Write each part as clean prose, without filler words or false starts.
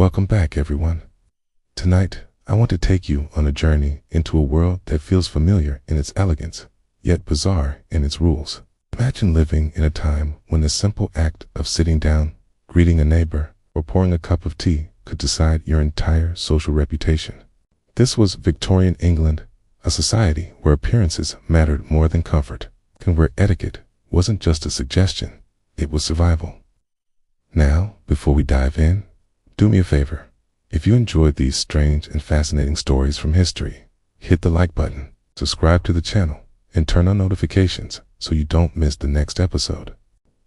Welcome back, everyone. Tonight, I want to take you on a journey into a world that feels familiar in its elegance, yet bizarre in its rules. Imagine living in a time when the simple act of sitting down, greeting a neighbor, or pouring a cup of tea could decide your entire social reputation. This was Victorian England, a society where appearances mattered more than comfort, and where etiquette wasn't just a suggestion, it was survival. Now, before we dive in, do me a favor. If you enjoyed these strange and fascinating stories from history, hit the like button, subscribe to the channel, and turn on notifications so you don't miss the next episode.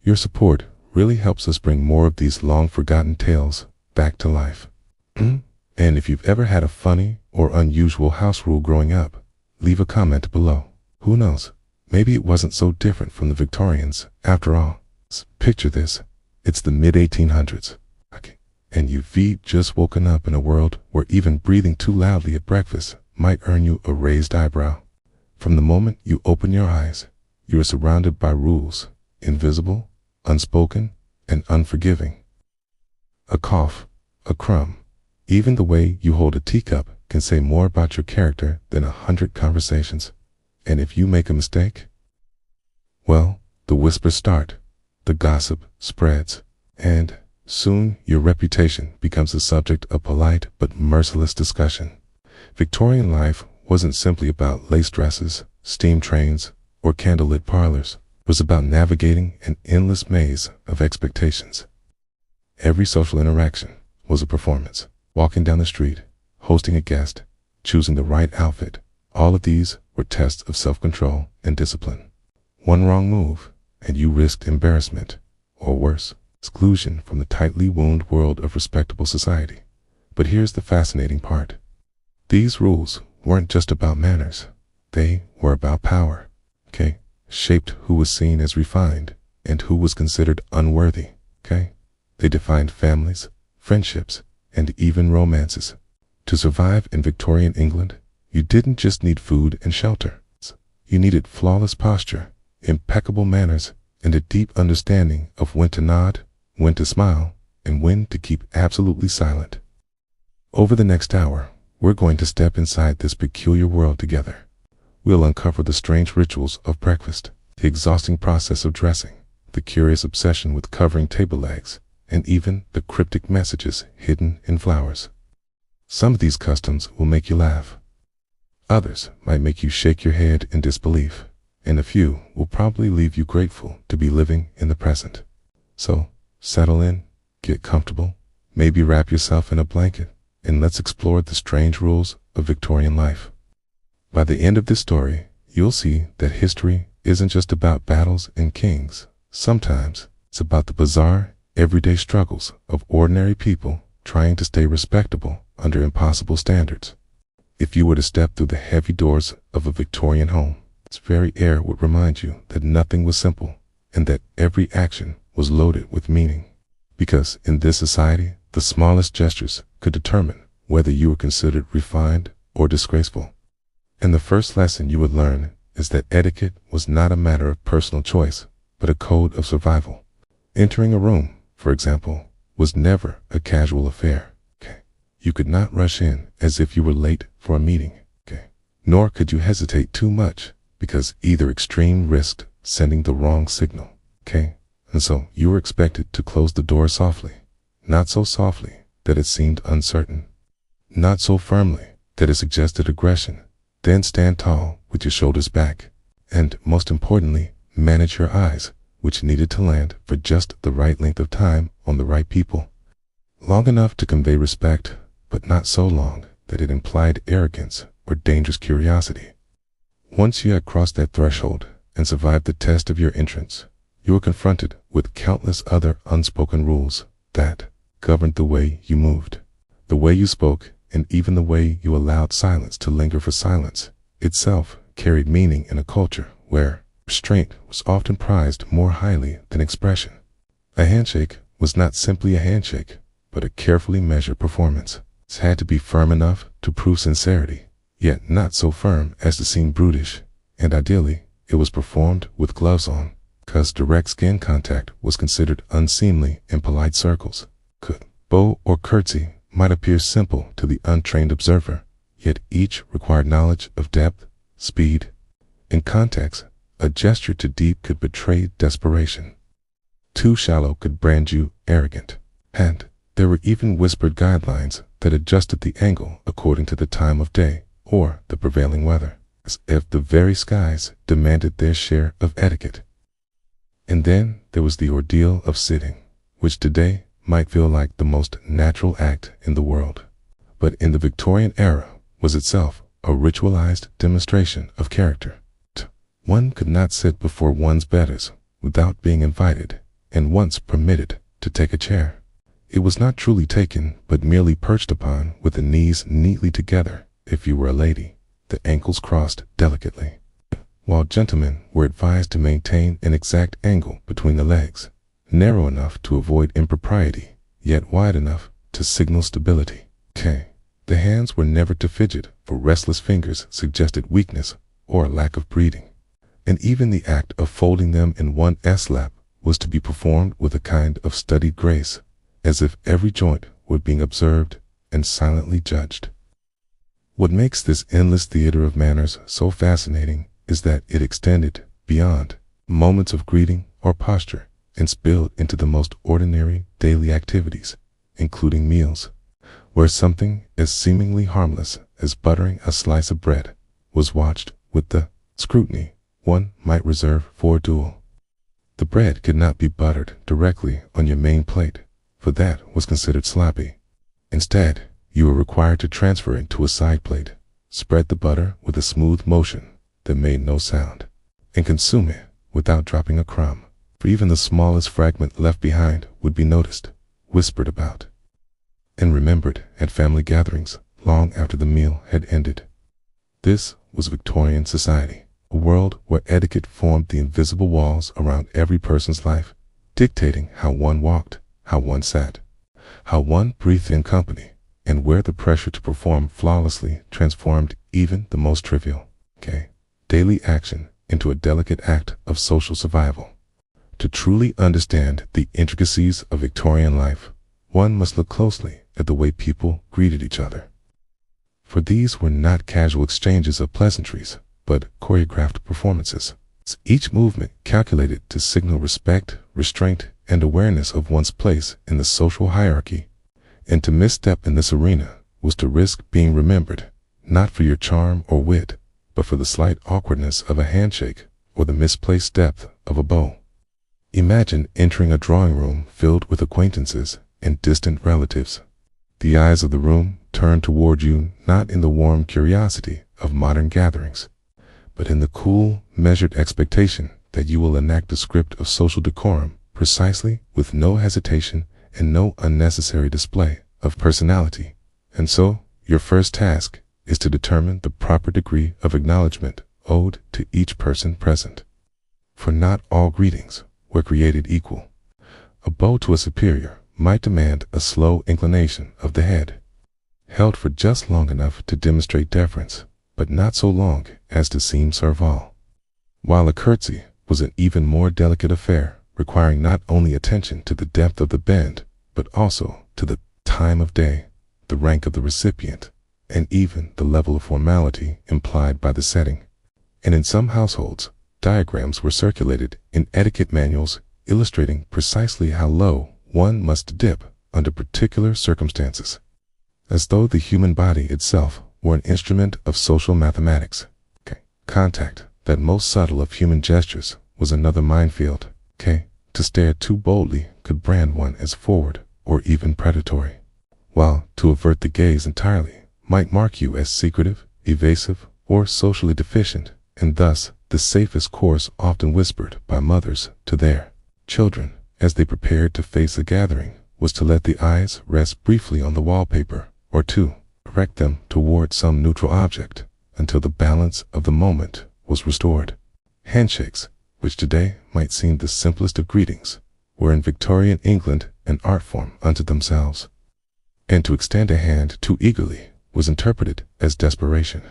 Your support really helps us bring more of these long-forgotten tales back to life. And if you've ever had a funny or unusual house rule growing up, leave a comment below. Who knows, maybe it wasn't so different from the Victorians after all. Picture this, it's the mid-1800s. And you've just woken up in a world where even breathing too loudly at breakfast might earn you a raised eyebrow. From the moment you open your eyes, you are surrounded by rules, invisible, unspoken, and unforgiving. A cough, a crumb, even the way you hold a teacup can say more about your character than 100 conversations. And if you make a mistake, well, the whispers start, the gossip spreads, and soon your reputation becomes the subject of polite but merciless discussion. Victorian life wasn't simply about lace dresses, steam trains, or candlelit parlors. It was about navigating an endless maze of expectations. Every social interaction was a performance. Walking down the street, hosting a guest, choosing the right outfit, all of these were tests of self-control and discipline. One wrong move, and you risked embarrassment, or worse, exclusion from the tightly wound world of respectable society. But here's the fascinating part. These rules weren't just about manners. They were about power. Shaped who was seen as refined and who was considered unworthy. They defined families, friendships, and even romances. To survive in Victorian England, you didn't just need food and shelter. You needed flawless posture, impeccable manners, and a deep understanding of when to nod, when to smile, and when to keep absolutely silent. Over the next hour, we're going to step inside this peculiar world together. We'll uncover the strange rituals of breakfast, the exhausting process of dressing, the curious obsession with covering table legs, and even the cryptic messages hidden in flowers. Some of these customs will make you laugh. Others might make you shake your head in disbelief, and a few will probably leave you grateful to be living in the present. So, settle in, get comfortable, maybe wrap yourself in a blanket, and let's explore the strange rules of Victorian life. By the end of this story, you'll see that history isn't just about battles and kings. Sometimes it's about the bizarre, everyday struggles of ordinary people trying to stay respectable under impossible standards. If you were to step through the heavy doors of a Victorian home, its very air would remind you that nothing was simple and that every action was loaded with meaning. Because in this society, the smallest gestures could determine whether you were considered refined or disgraceful. And the first lesson you would learn is that etiquette was not a matter of personal choice, but a code of survival. Entering a room, for example, was never a casual affair. You could not rush in as if you were late for a meeting. Nor could you hesitate too much, because either extreme risked sending the wrong signal. And so you were expected to close the door softly, not so softly that it seemed uncertain, not so firmly that it suggested aggression. Then stand tall with your shoulders back, and most importantly, manage your eyes, which needed to land for just the right length of time on the right people. Long enough to convey respect, but not so long that it implied arrogance or dangerous curiosity. Once you had crossed that threshold and survived the test of your entrance, you were confronted with countless other unspoken rules that governed the way you moved, the way you spoke, and even the way you allowed silence to linger, for silence itself carried meaning in a culture where restraint was often prized more highly than expression. A handshake was not simply a handshake, but a carefully measured performance. It had to be firm enough to prove sincerity, yet not so firm as to seem brutish, and ideally, it was performed with gloves on, because direct skin contact was considered unseemly in polite circles. Bow or curtsy might appear simple to the untrained observer, yet each required knowledge of depth, speed, and context. A gesture too deep could betray desperation. Too shallow could brand you arrogant. And there were even whispered guidelines that adjusted the angle according to the time of day or the prevailing weather, as if the very skies demanded their share of etiquette. And then there was the ordeal of sitting, which today might feel like the most natural act in the world, but in the Victorian era was itself a ritualized demonstration of character. One could not sit before one's betters without being invited and once permitted to take a chair. It was not truly taken, but merely perched upon with the knees neatly together if you were a lady, the ankles crossed delicately, while gentlemen were advised to maintain an exact angle between the legs, narrow enough to avoid impropriety, yet wide enough to signal stability. The hands were never to fidget, for restless fingers suggested weakness or a lack of breeding, and even the act of folding them in one S-lap was to be performed with a kind of studied grace, as if every joint were being observed and silently judged. What makes this endless theater of manners so fascinating is that it extended beyond moments of greeting or posture and spilled into the most ordinary daily activities, including meals, where something as seemingly harmless as buttering a slice of bread was watched with the scrutiny one might reserve for a duel. The bread could not be buttered directly on your main plate, for that was considered sloppy. Instead, you were required to transfer it to a side plate, spread the butter with a smooth motion that made no sound, and consume it without dropping a crumb, for even the smallest fragment left behind would be noticed, whispered about, and remembered at family gatherings long after the meal had ended. This was Victorian society, a world where etiquette formed the invisible walls around every person's life, dictating how one walked, how one sat, how one breathed in company, and where the pressure to perform flawlessly transformed even the most trivial, daily action into a delicate act of social survival. To truly understand the intricacies of Victorian life, one must look closely at the way people greeted each other. For these were not casual exchanges of pleasantries, but choreographed performances, each movement calculated to signal respect, restraint, and awareness of one's place in the social hierarchy. And to misstep in this arena was to risk being remembered, not for your charm or wit, but for the slight awkwardness of a handshake or the misplaced depth of a bow. Imagine entering a drawing room filled with acquaintances and distant relatives. The eyes of the room turned toward you not in the warm curiosity of modern gatherings, but in the cool, measured expectation that you will enact a script of social decorum precisely, with no hesitation and no unnecessary display of personality. And so, your first task is to determine the proper degree of acknowledgement owed to each person present. For not all greetings were created equal. A bow to a superior might demand a slow inclination of the head, held for just long enough to demonstrate deference, but not so long as to seem servile. While a curtsy was an even more delicate affair, requiring not only attention to the depth of the bend, but also to the time of day, the rank of the recipient, and even the level of formality implied by the setting. And in some households, diagrams were circulated in etiquette manuals illustrating precisely how low one must dip under particular circumstances, as though the human body itself were an instrument of social mathematics. Contact, that most subtle of human gestures, was another minefield. To stare too boldly could brand one as forward or even predatory, while to avert the gaze entirely might mark you as secretive, evasive, or socially deficient, and thus the safest course often whispered by mothers to their children as they prepared to face a gathering was to let the eyes rest briefly on the wallpaper or to direct them toward some neutral object until the balance of the moment was restored. Handshakes, which today might seem the simplest of greetings, were in Victorian England an art form unto themselves, and to extend a hand too eagerly was interpreted as desperation,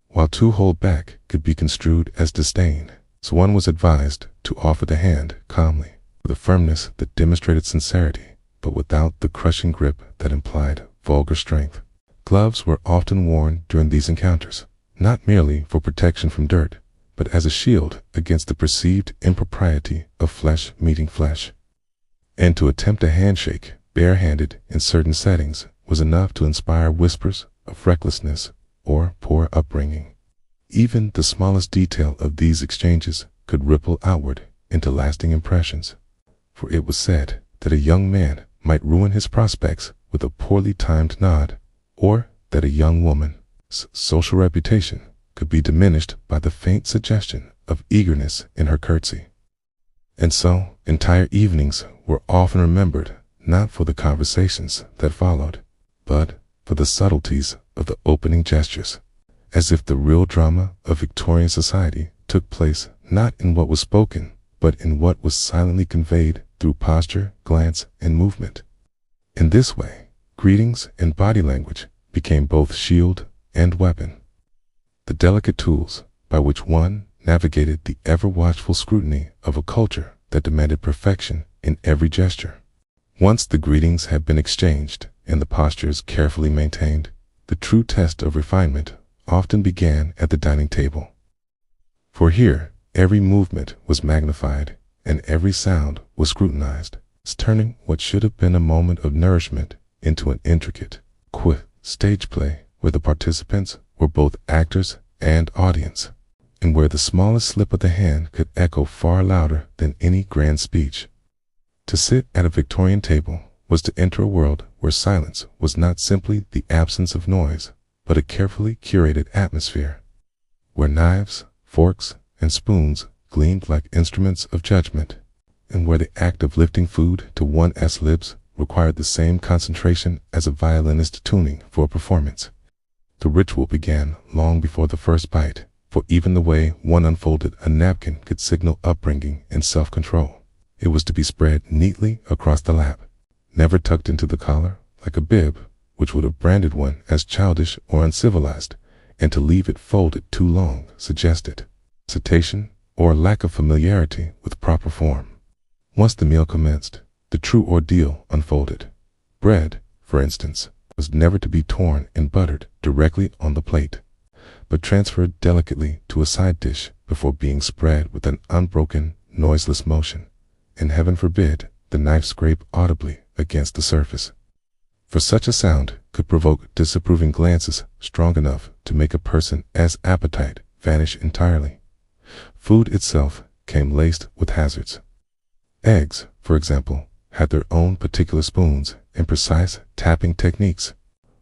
while to hold back could be construed as disdain. So one was advised to offer the hand calmly, with a firmness that demonstrated sincerity, but without the crushing grip that implied vulgar strength. Gloves were often worn during these encounters, not merely for protection from dirt, but as a shield against the perceived impropriety of flesh meeting flesh. And to attempt a handshake barehanded in certain settings was enough to inspire whispers of recklessness or poor upbringing. Even the smallest detail of these exchanges could ripple outward into lasting impressions, for it was said that a young man might ruin his prospects with a poorly timed nod, or that a young woman's social reputation could be diminished by the faint suggestion of eagerness in her curtsy. And so entire evenings were often remembered not for the conversations that followed, but for the subtleties of the opening gestures, as if the real drama of Victorian society took place not in what was spoken, but in what was silently conveyed through posture, glance, and movement. In this way, greetings and body language became both shield and weapon, the delicate tools by which one navigated the ever-watchful scrutiny of a culture that demanded perfection in every gesture. Once the greetings had been exchanged and the postures carefully maintained, the true test of refinement often began at the dining table. For here, every movement was magnified and every sound was scrutinized, turning what should have been a moment of nourishment into an intricate, stage play where the participants were both actors and audience, and where the smallest slip of the hand could echo far louder than any grand speech. To sit at a Victorian table was to enter a world where silence was not simply the absence of noise, but a carefully curated atmosphere, where knives, forks, and spoons gleamed like instruments of judgment, and where the act of lifting food to one's lips required the same concentration as a violinist tuning for a performance. The ritual began long before the first bite, for even the way one unfolded a napkin could signal upbringing and self-control. It was to be spread neatly across the lap, never tucked into the collar like a bib, which would have branded one as childish or uncivilized, and to leave it folded too long suggested hesitation or lack of familiarity with proper form. Once the meal commenced, the true ordeal unfolded. Bread, for instance, was never to be torn and buttered directly on the plate, but transferred delicately to a side dish before being spread with an unbroken, noiseless motion, and heaven forbid the knife scrape audibly against the surface, for such a sound could provoke disapproving glances strong enough to make a person's appetite vanish entirely. Food itself came laced with hazards. Eggs, for example, had their own particular spoons and precise tapping techniques,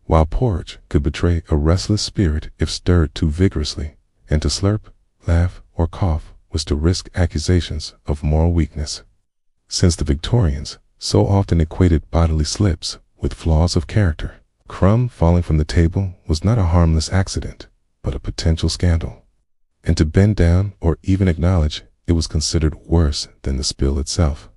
while porridge could betray a restless spirit if stirred too vigorously, and to slurp, laugh, or cough was to risk accusations of moral weakness. Since the Victorians so often equated bodily slips with flaws of character, crumb falling from the table was not a harmless accident, but a potential scandal, and to bend down or even acknowledge it was considered worse than the spill itself.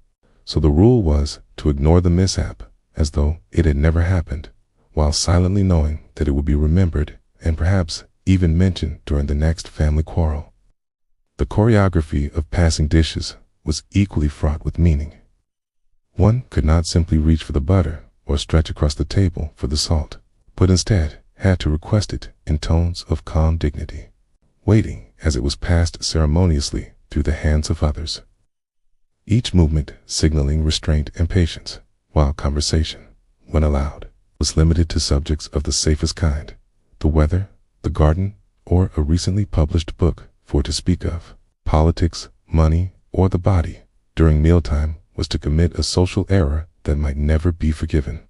So the rule was to ignore the mishap as though it had never happened, while silently knowing that it would be remembered and perhaps even mentioned during the next family quarrel. The choreography of passing dishes was equally fraught with meaning. One could not simply reach for the butter or stretch across the table for the salt, but instead had to request it in tones of calm dignity, waiting as it was passed ceremoniously through the hands of others, each movement signaling restraint and patience, while conversation, when allowed, was limited to subjects of the safest kind, the weather, the garden, or a recently published book, for to speak of politics, money, or the body during mealtime was to commit a social error that might never be forgiven.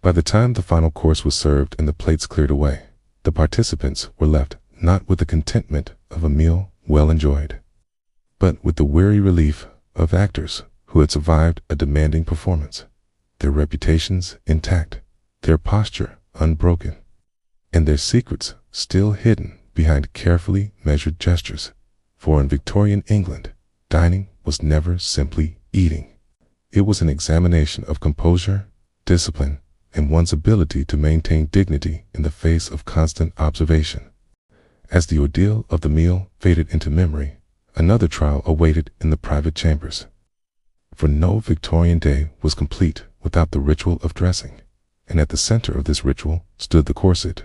By the time the final course was served and the plates cleared away, the participants were left not with the contentment of a meal well enjoyed, but with the weary relief of actors who had survived a demanding performance, their reputations intact, their posture unbroken, and their secrets still hidden behind carefully measured gestures. For in Victorian England, dining was never simply eating. It was an examination of composure, discipline, and one's ability to maintain dignity in the face of constant observation. As the ordeal of the meal faded into memory, another trial awaited in the private chambers. For no Victorian day was complete without the ritual of dressing, and at the center of this ritual stood the corset,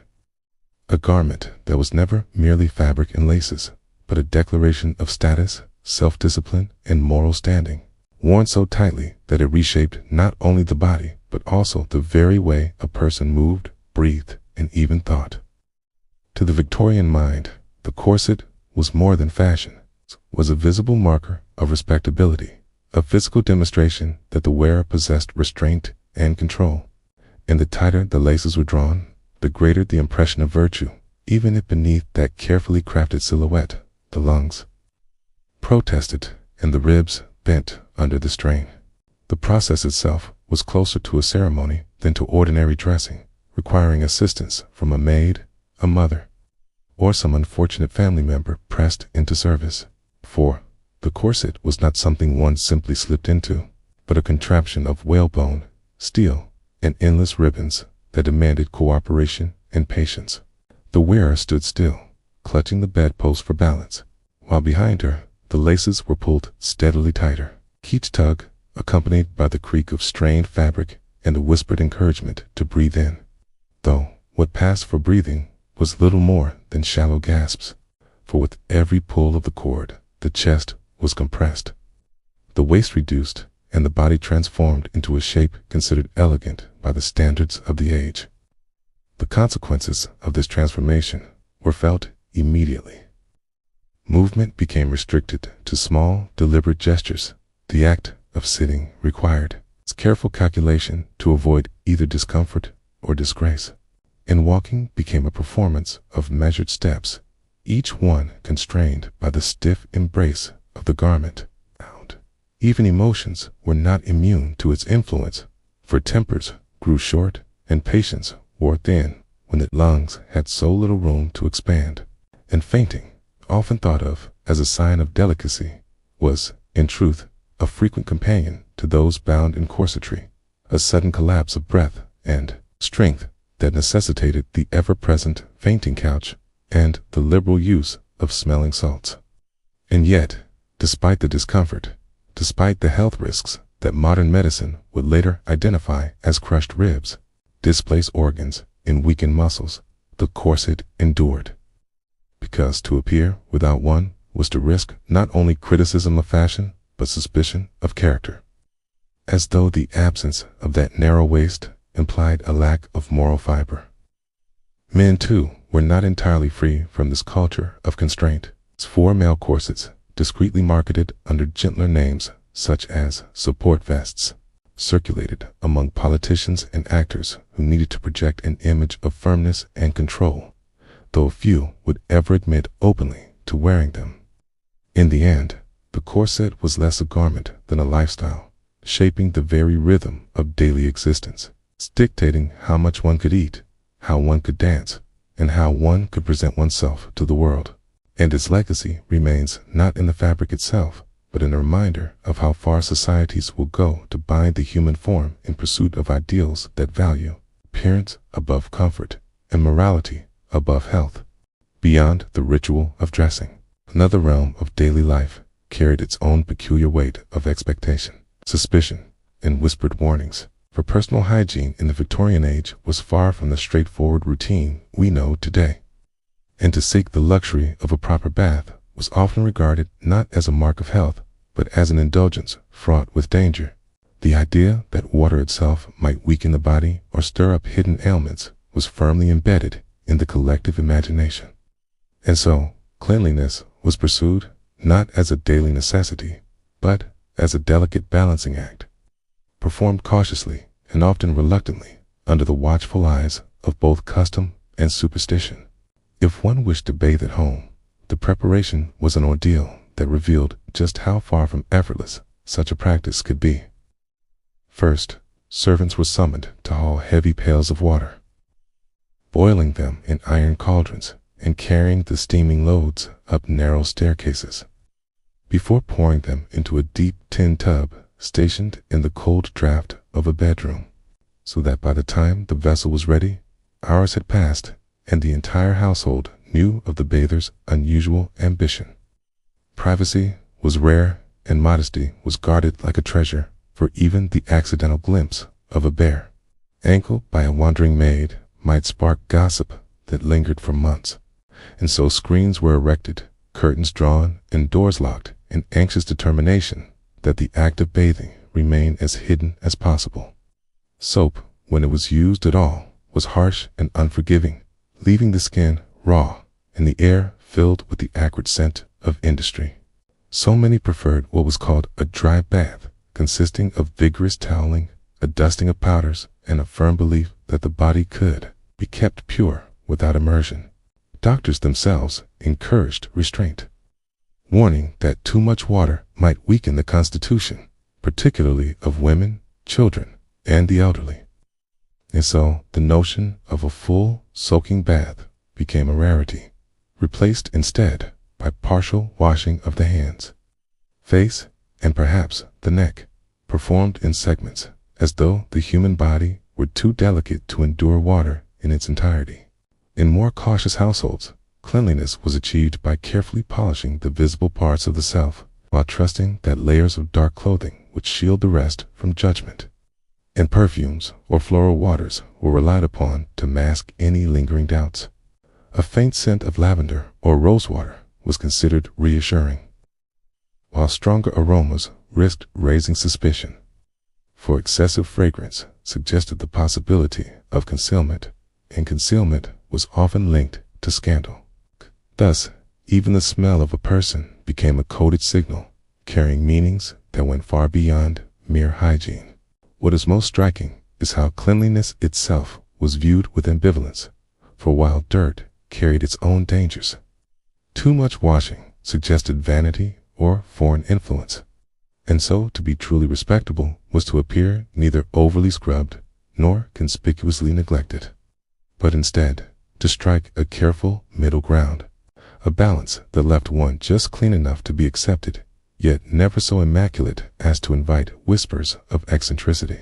a garment that was never merely fabric and laces, but a declaration of status, self-discipline, and moral standing, worn so tightly that it reshaped not only the body, but also the very way a person moved, breathed, and even thought. To the Victorian mind, the corset was more than fashion, was a visible marker of respectability, a physical demonstration that the wearer possessed restraint and control. And the tighter the laces were drawn, the greater the impression of virtue, even if beneath that carefully crafted silhouette, the lungs protested and the ribs bent under the strain. The process itself was closer to a ceremony than to ordinary dressing, requiring assistance from a maid, a mother, or some unfortunate family member pressed into service. For the corset was not something one simply slipped into, but a contraption of whalebone, steel, and endless ribbons that demanded cooperation and patience. The wearer stood still, clutching the bedpost for balance, while behind her the laces were pulled steadily tighter, each tug accompanied by the creak of strained fabric and a whispered encouragement to breathe in. Though what passed for breathing was little more than shallow gasps, for with every pull of the cord, the chest was compressed, the waist reduced, and the body transformed into a shape considered elegant by the standards of the age. The consequences of this transformation were felt immediately. Movement became restricted to small, deliberate gestures. The act of sitting required careful calculation to avoid either discomfort or disgrace, and walking became a performance of measured steps, each one constrained by the stiff embrace of the garment. Even emotions were not immune to its influence, for tempers grew short and patience wore thin when the lungs had so little room to expand. And fainting, often thought of as a sign of delicacy, was, in truth, a frequent companion to those bound in corsetry, a sudden collapse of breath and strength that necessitated the ever-present fainting couch and the liberal use of smelling salts. And yet, despite the discomfort, despite the health risks that modern medicine would later identify as crushed ribs, displaced organs, and weakened muscles, the corset endured. Because to appear without one was to risk not only criticism of fashion, but suspicion of character. As though the absence of that narrow waist implied a lack of moral fiber. Men, too, were not entirely free from this culture of constraint. 4 male corsets, discreetly marketed under gentler names such as support vests, circulated among politicians and actors who needed to project an image of firmness and control, though few would ever admit openly to wearing them. In the end, the corset was less a garment than a lifestyle, shaping the very rhythm of daily existence, dictating how much one could eat, how one could dance, and how one could present oneself to the world. And its legacy remains not in the fabric itself, but in a reminder of how far societies will go to bind the human form in pursuit of ideals that value appearance above comfort and morality above health. Beyond the ritual of dressing, another realm of daily life carried its own peculiar weight of expectation, suspicion, and whispered warnings. For personal hygiene in the Victorian age was far from the straightforward routine we know today. And to seek the luxury of a proper bath was often regarded not as a mark of health, but as an indulgence fraught with danger. The idea that water itself might weaken the body or stir up hidden ailments was firmly embedded in the collective imagination. And so, cleanliness was pursued not as a daily necessity, but as a delicate balancing act, performed cautiously and often reluctantly under the watchful eyes of both custom and superstition. If one wished to bathe at home, the preparation was an ordeal that revealed just how far from effortless such a practice could be. First, servants were summoned to haul heavy pails of water, boiling them in iron cauldrons and carrying the steaming loads up narrow staircases, before pouring them into a deep tin tub stationed in the cold draught of a bedroom, so that by the time the vessel was ready, hours had passed and the entire household knew of the bather's unusual ambition. Privacy was rare and modesty was guarded like a treasure for even the accidental glimpse of a bear. ankle by a wandering maid might spark gossip that lingered for months, and so screens were erected, curtains drawn, and doors locked in anxious determination that the act of bathing remain as hidden as possible. Soap, when it was used at all, was harsh and unforgiving, leaving the skin raw and the air filled with the acrid scent of industry. So many preferred what was called a dry bath, consisting of vigorous toweling, a dusting of powders, and a firm belief that the body could be kept pure without immersion. Doctors themselves encouraged restraint, warning that too much water might weaken the constitution, particularly of women, children, and the elderly. And so the notion of a full soaking bath became a rarity, replaced instead by partial washing of the hands, face, and perhaps the neck, performed in segments, as though the human body were too delicate to endure water in its entirety. In more cautious households, cleanliness was achieved by carefully polishing the visible parts of the self, while trusting that layers of dark clothing would shield the rest from judgment. And perfumes or floral waters were relied upon to mask any lingering doubts. A faint scent of lavender or rosewater was considered reassuring, while stronger aromas risked raising suspicion, for excessive fragrance suggested the possibility of concealment, and concealment was often linked to scandal. Thus, even the smell of a person became a coded signal, carrying meanings that went far beyond mere hygiene. What is most striking is how cleanliness itself was viewed with ambivalence, for while dirt carried its own dangers, too much washing suggested vanity or foreign influence, and so to be truly respectable was to appear neither overly scrubbed nor conspicuously neglected, but instead to strike a careful middle ground, a balance that left one just clean enough to be accepted, yet never so immaculate as to invite whispers of eccentricity.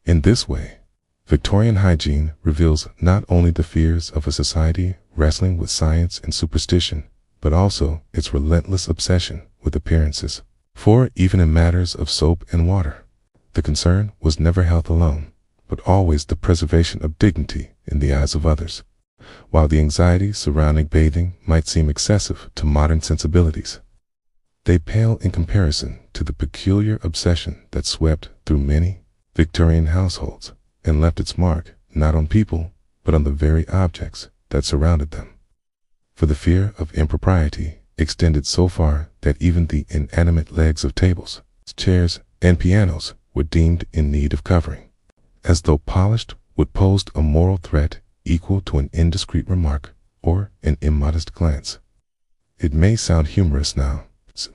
In this way, Victorian hygiene reveals not only the fears of a society wrestling with science and superstition, but also its relentless obsession with appearances. For even in matters of soap and water, the concern was never health alone, but always the preservation of dignity in the eyes of others, while the anxiety surrounding bathing might seem excessive to modern sensibilities. They pale in comparison to the peculiar obsession that swept through many Victorian households and left its mark not on people, but on the very objects that surrounded them. For the fear of impropriety extended so far that even the inanimate legs of tables, chairs, and pianos were deemed in need of covering, as though polished would pose a moral threat equal to an indiscreet remark or an immodest glance. It may sound humorous now,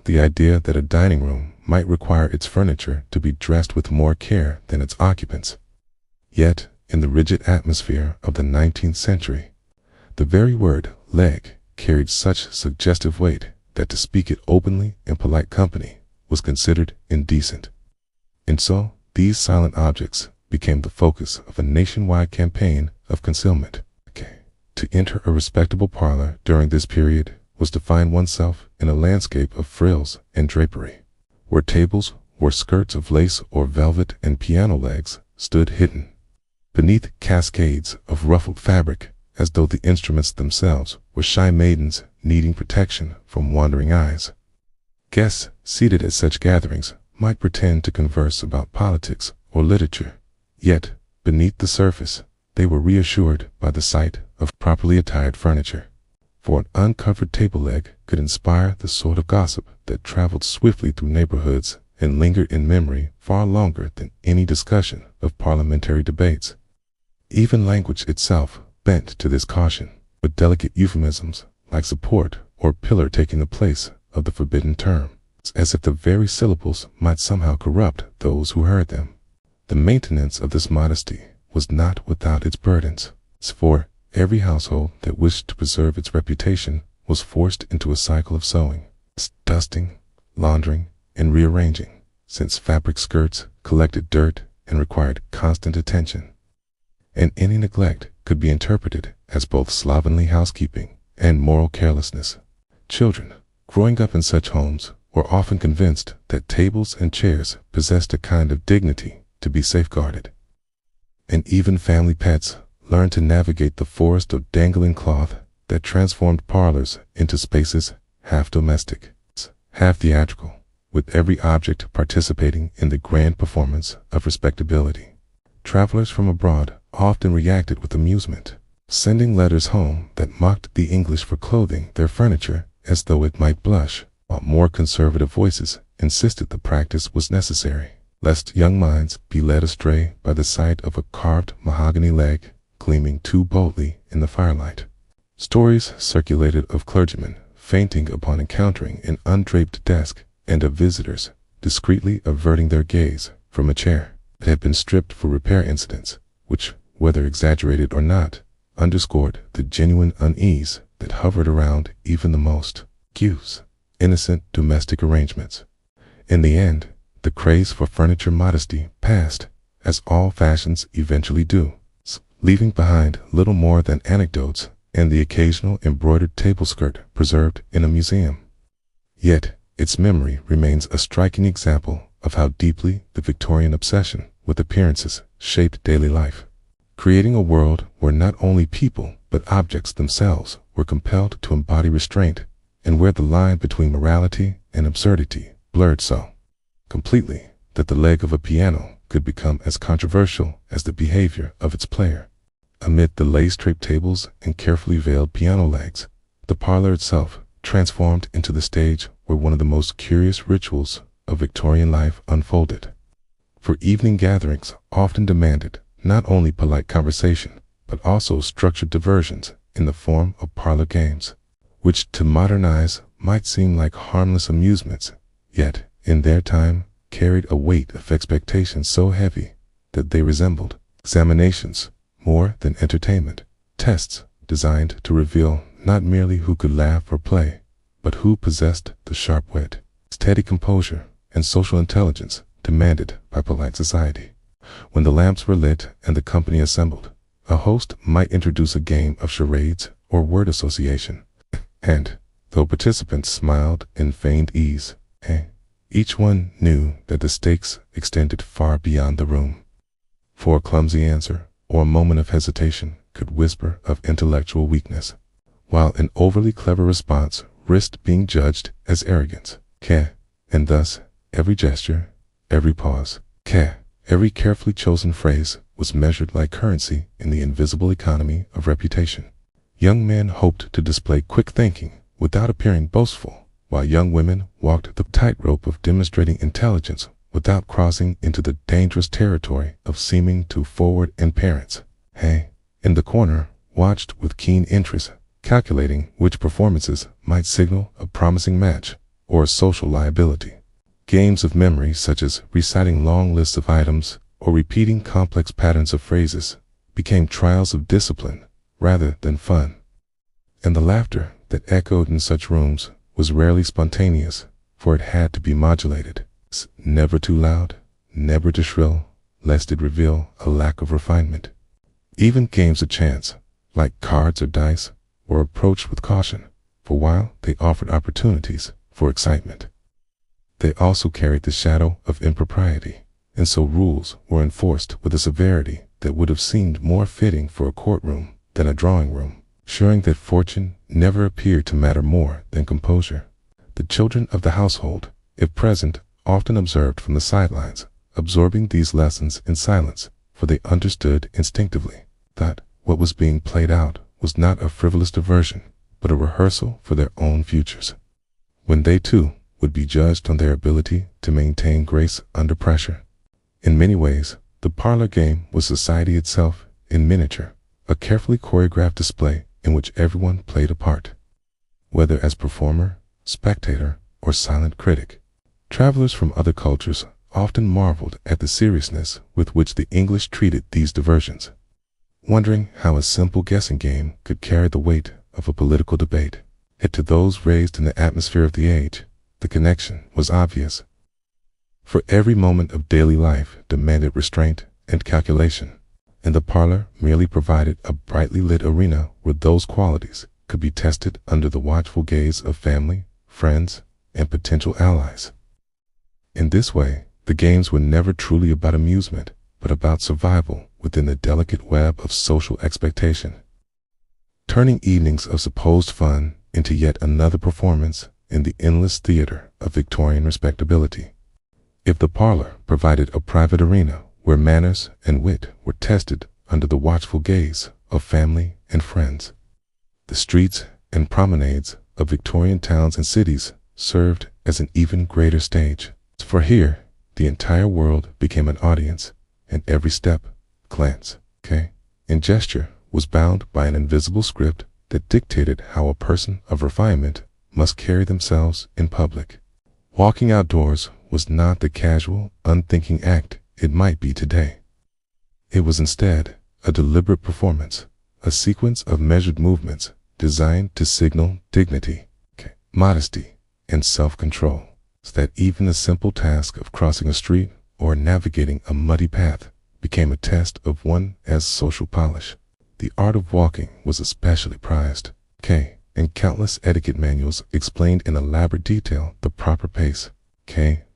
the idea that a dining room might require its furniture to be dressed with more care than its occupants. Yet, in the rigid atmosphere of the 19th century, the very word leg carried such suggestive weight that to speak it openly in polite company was considered indecent. And so, these silent objects became the focus of a nationwide campaign of concealment. To enter a respectable parlor during this period was to find oneself in a landscape of frills and drapery, where tables wore skirts of lace or velvet and piano legs stood hidden beneath cascades of ruffled fabric, as though the instruments themselves were shy maidens needing protection from wandering eyes. Guests seated at such gatherings might pretend to converse about politics or literature, yet beneath the surface they were reassured by the sight of properly attired furniture, for an uncovered table leg could inspire the sort of gossip that traveled swiftly through neighborhoods and lingered in memory far longer than any discussion of parliamentary debates. Even language itself bent to this caution, with delicate euphemisms like support or pillar taking the place of the forbidden term, as if the very syllables might somehow corrupt those who heard them. The maintenance of this modesty was not without its burdens, for every household that wished to preserve its reputation was forced into a cycle of sewing, dusting, laundering, and rearranging, since fabric skirts collected dirt and required constant attention, and any neglect could be interpreted as both slovenly housekeeping and moral carelessness. Children, growing up in such homes, were often convinced that tables and chairs possessed a kind of dignity to be safeguarded, and even family pets learned to navigate the forest of dangling cloth that transformed parlors into spaces half domestic, half theatrical, with every object participating in the grand performance of respectability. Travelers from abroad often reacted with amusement, sending letters home that mocked the English for clothing their furniture as though it might blush, while more conservative voices insisted the practice was necessary, lest young minds be led astray by the sight of a carved mahogany leg gleaming too boldly in the firelight. Stories circulated of clergymen fainting upon encountering an undraped desk and of visitors discreetly averting their gaze from a chair that had been stripped for repair incidents, which, whether exaggerated or not, underscored the genuine unease that hovered around even the most innocent domestic arrangements. In the end, the craze for furniture modesty passed, as all fashions eventually do, leaving behind little more than anecdotes and the occasional embroidered table skirt preserved in a museum. Yet, its memory remains a striking example of how deeply the Victorian obsession with appearances shaped daily life, creating a world where not only people but objects themselves were compelled to embody restraint, and where the line between morality and absurdity blurred so completely that the leg of a piano could become as controversial as the behavior of its player. Amid the lace-draped tables and carefully veiled piano legs, the parlor itself transformed into the stage where one of the most curious rituals of Victorian life unfolded. For evening gatherings often demanded not only polite conversation, but also structured diversions in the form of parlor games, which to modern eyes might seem like harmless amusements, yet in their time carried a weight of expectation so heavy that they resembled examinations more than entertainment, tests designed to reveal not merely who could laugh or play, but who possessed the sharp wit, steady composure, and social intelligence demanded by polite society. When the lamps were lit and the company assembled, a host might introduce a game of charades or word association, and, though participants smiled in feigned ease, each one knew that the stakes extended far beyond the room. For a clumsy answer or a moment of hesitation could whisper of intellectual weakness, while an overly clever response risked being judged as arrogance. And thus, every gesture, every pause, every carefully chosen phrase was measured like currency in the invisible economy of reputation. Young men hoped to display quick thinking without appearing boastful, while young women walked the tightrope of demonstrating intelligence without crossing into the dangerous territory of seeming too forward in parents. In the corner, watched with keen interest, calculating which performances might signal a promising match or a social liability. Games of memory such as reciting long lists of items or repeating complex patterns of phrases became trials of discipline rather than fun. And the laughter that echoed in such rooms was rarely spontaneous, for it had to be modulated, never too loud, never too shrill, lest it reveal a lack of refinement. Even games of chance, like cards or dice, were approached with caution, for while they offered opportunities for excitement, they also carried the shadow of impropriety, and so rules were enforced with a severity that would have seemed more fitting for a courtroom than a drawing room, ensuring that fortune never appeared to matter more than composure. The children of the household, if present, often observed from the sidelines, absorbing these lessons in silence, for they understood instinctively that what was being played out was not a frivolous diversion, but a rehearsal for their own futures, when they too would be judged on their ability to maintain grace under pressure. In many ways, the parlor game was society itself in miniature, a carefully choreographed display in which everyone played a part, whether as performer, spectator, or silent critic. Travelers from other cultures often marveled at the seriousness with which the English treated these diversions, wondering how a simple guessing game could carry the weight of a political debate. Yet to those raised in the atmosphere of the age, the connection was obvious. For every moment of daily life demanded restraint and calculation, and the parlor merely provided a brightly lit arena where those qualities could be tested under the watchful gaze of family, friends, and potential allies. In this way, the games were never truly about amusement, but about survival within the delicate web of social expectation, turning evenings of supposed fun into yet another performance in the endless theater of Victorian respectability. If the parlor provided a private arena where manners and wit were tested under the watchful gaze of family and friends, the streets and promenades of Victorian towns and cities served as an even greater stage. For here, the entire world became an audience, and every step, glance, and gesture was bound by an invisible script that dictated how a person of refinement must carry themselves in public. Walking outdoors was not the casual, unthinking act it might be today. It was instead a deliberate performance, a sequence of measured movements designed to signal dignity, modesty, and self-control, so that even the simple task of crossing a street or navigating a muddy path became a test of one's social polish. The art of walking was especially prized, and countless etiquette manuals explained in elaborate detail the proper pace,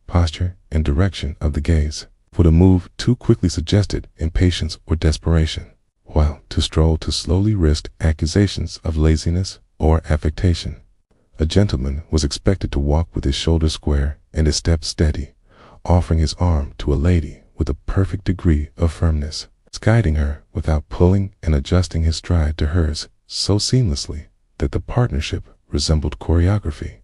posture, and direction of the gaze, for a move too quickly suggested impatience or desperation, while to stroll too slowly risked accusations of laziness or affectation. A gentleman was expected to walk with his shoulders square and his step steady, offering his arm to a lady with a perfect degree of firmness, guiding her without pulling and adjusting his stride to hers so seamlessly that the partnership resembled choreography.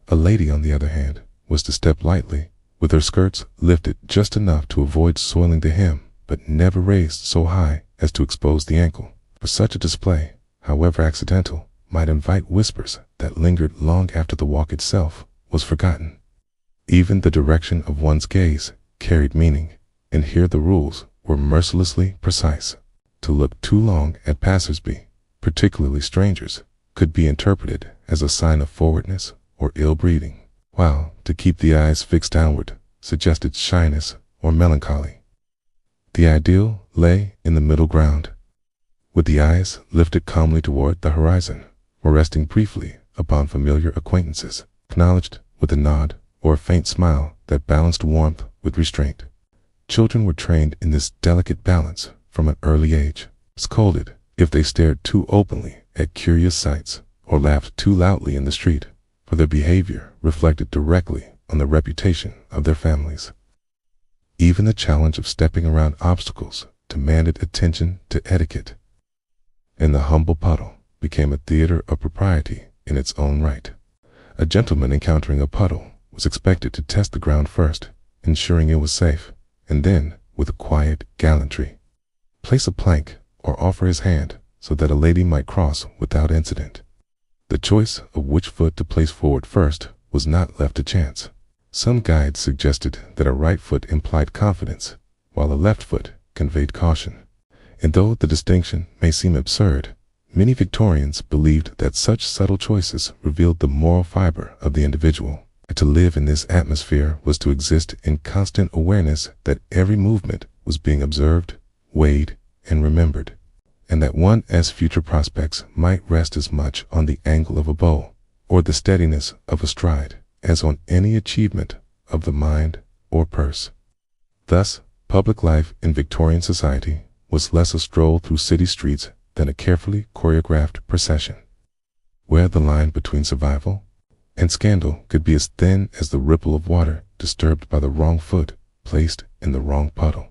A lady, on the other hand, was to step lightly, with her skirts lifted just enough to avoid soiling the hem, but never raised so high as to expose the ankle. For such a display, however accidental, might invite whispers that lingered long after the walk itself was forgotten. Even the direction of one's gaze carried meaning, and here the rules were mercilessly precise. To look too long at passers-by, particularly strangers, could be interpreted as a sign of forwardness or ill-breeding, while to keep the eyes fixed downward suggested shyness or melancholy. The ideal lay in the middle ground, with the eyes lifted calmly toward the horizon, or resting briefly upon familiar acquaintances, acknowledged with a nod or a faint smile that balanced warmth with restraint. Children were trained in this delicate balance from an early age, scolded if they stared too openly at curious sights or laughed too loudly in the street, for their behavior reflected directly on the reputation of their families. Even the challenge of stepping around obstacles demanded attention to etiquette, and the humble puddle became a theater of propriety in its own right. A gentleman encountering a puddle was expected to test the ground first, ensuring it was safe, and then, with quiet gallantry, place a plank or offer his hand so that a lady might cross without incident. The choice of which foot to place forward first was not left to chance. Some guides suggested that a right foot implied confidence, while a left foot conveyed caution. And though the distinction may seem absurd, many Victorians believed that such subtle choices revealed the moral fiber of the individual. To live in this atmosphere was to exist in constant awareness that every movement was being observed, weighed, and remembered, and that one's future prospects might rest as much on the angle of a bow or the steadiness of a stride as on any achievement of the mind or purse. Thus, public life in Victorian society was less a stroll through city streets than a carefully choreographed procession, where the line between survival and scandal could be as thin as the ripple of water disturbed by the wrong foot placed in the wrong puddle.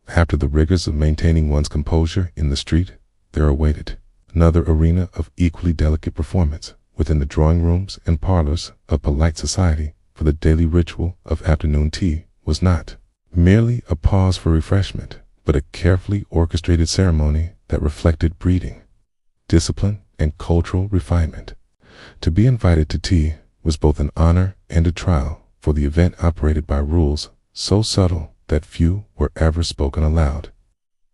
After the rigors of maintaining one's composure in the street, there awaited another arena of equally delicate performance within the drawing rooms and parlors of polite society, for the daily ritual of afternoon tea was not merely a pause for refreshment, but a carefully orchestrated ceremony that reflected breeding, discipline, and cultural refinement. To be invited to tea was both an honor and a trial, for the event operated by rules so subtle that few were ever spoken aloud.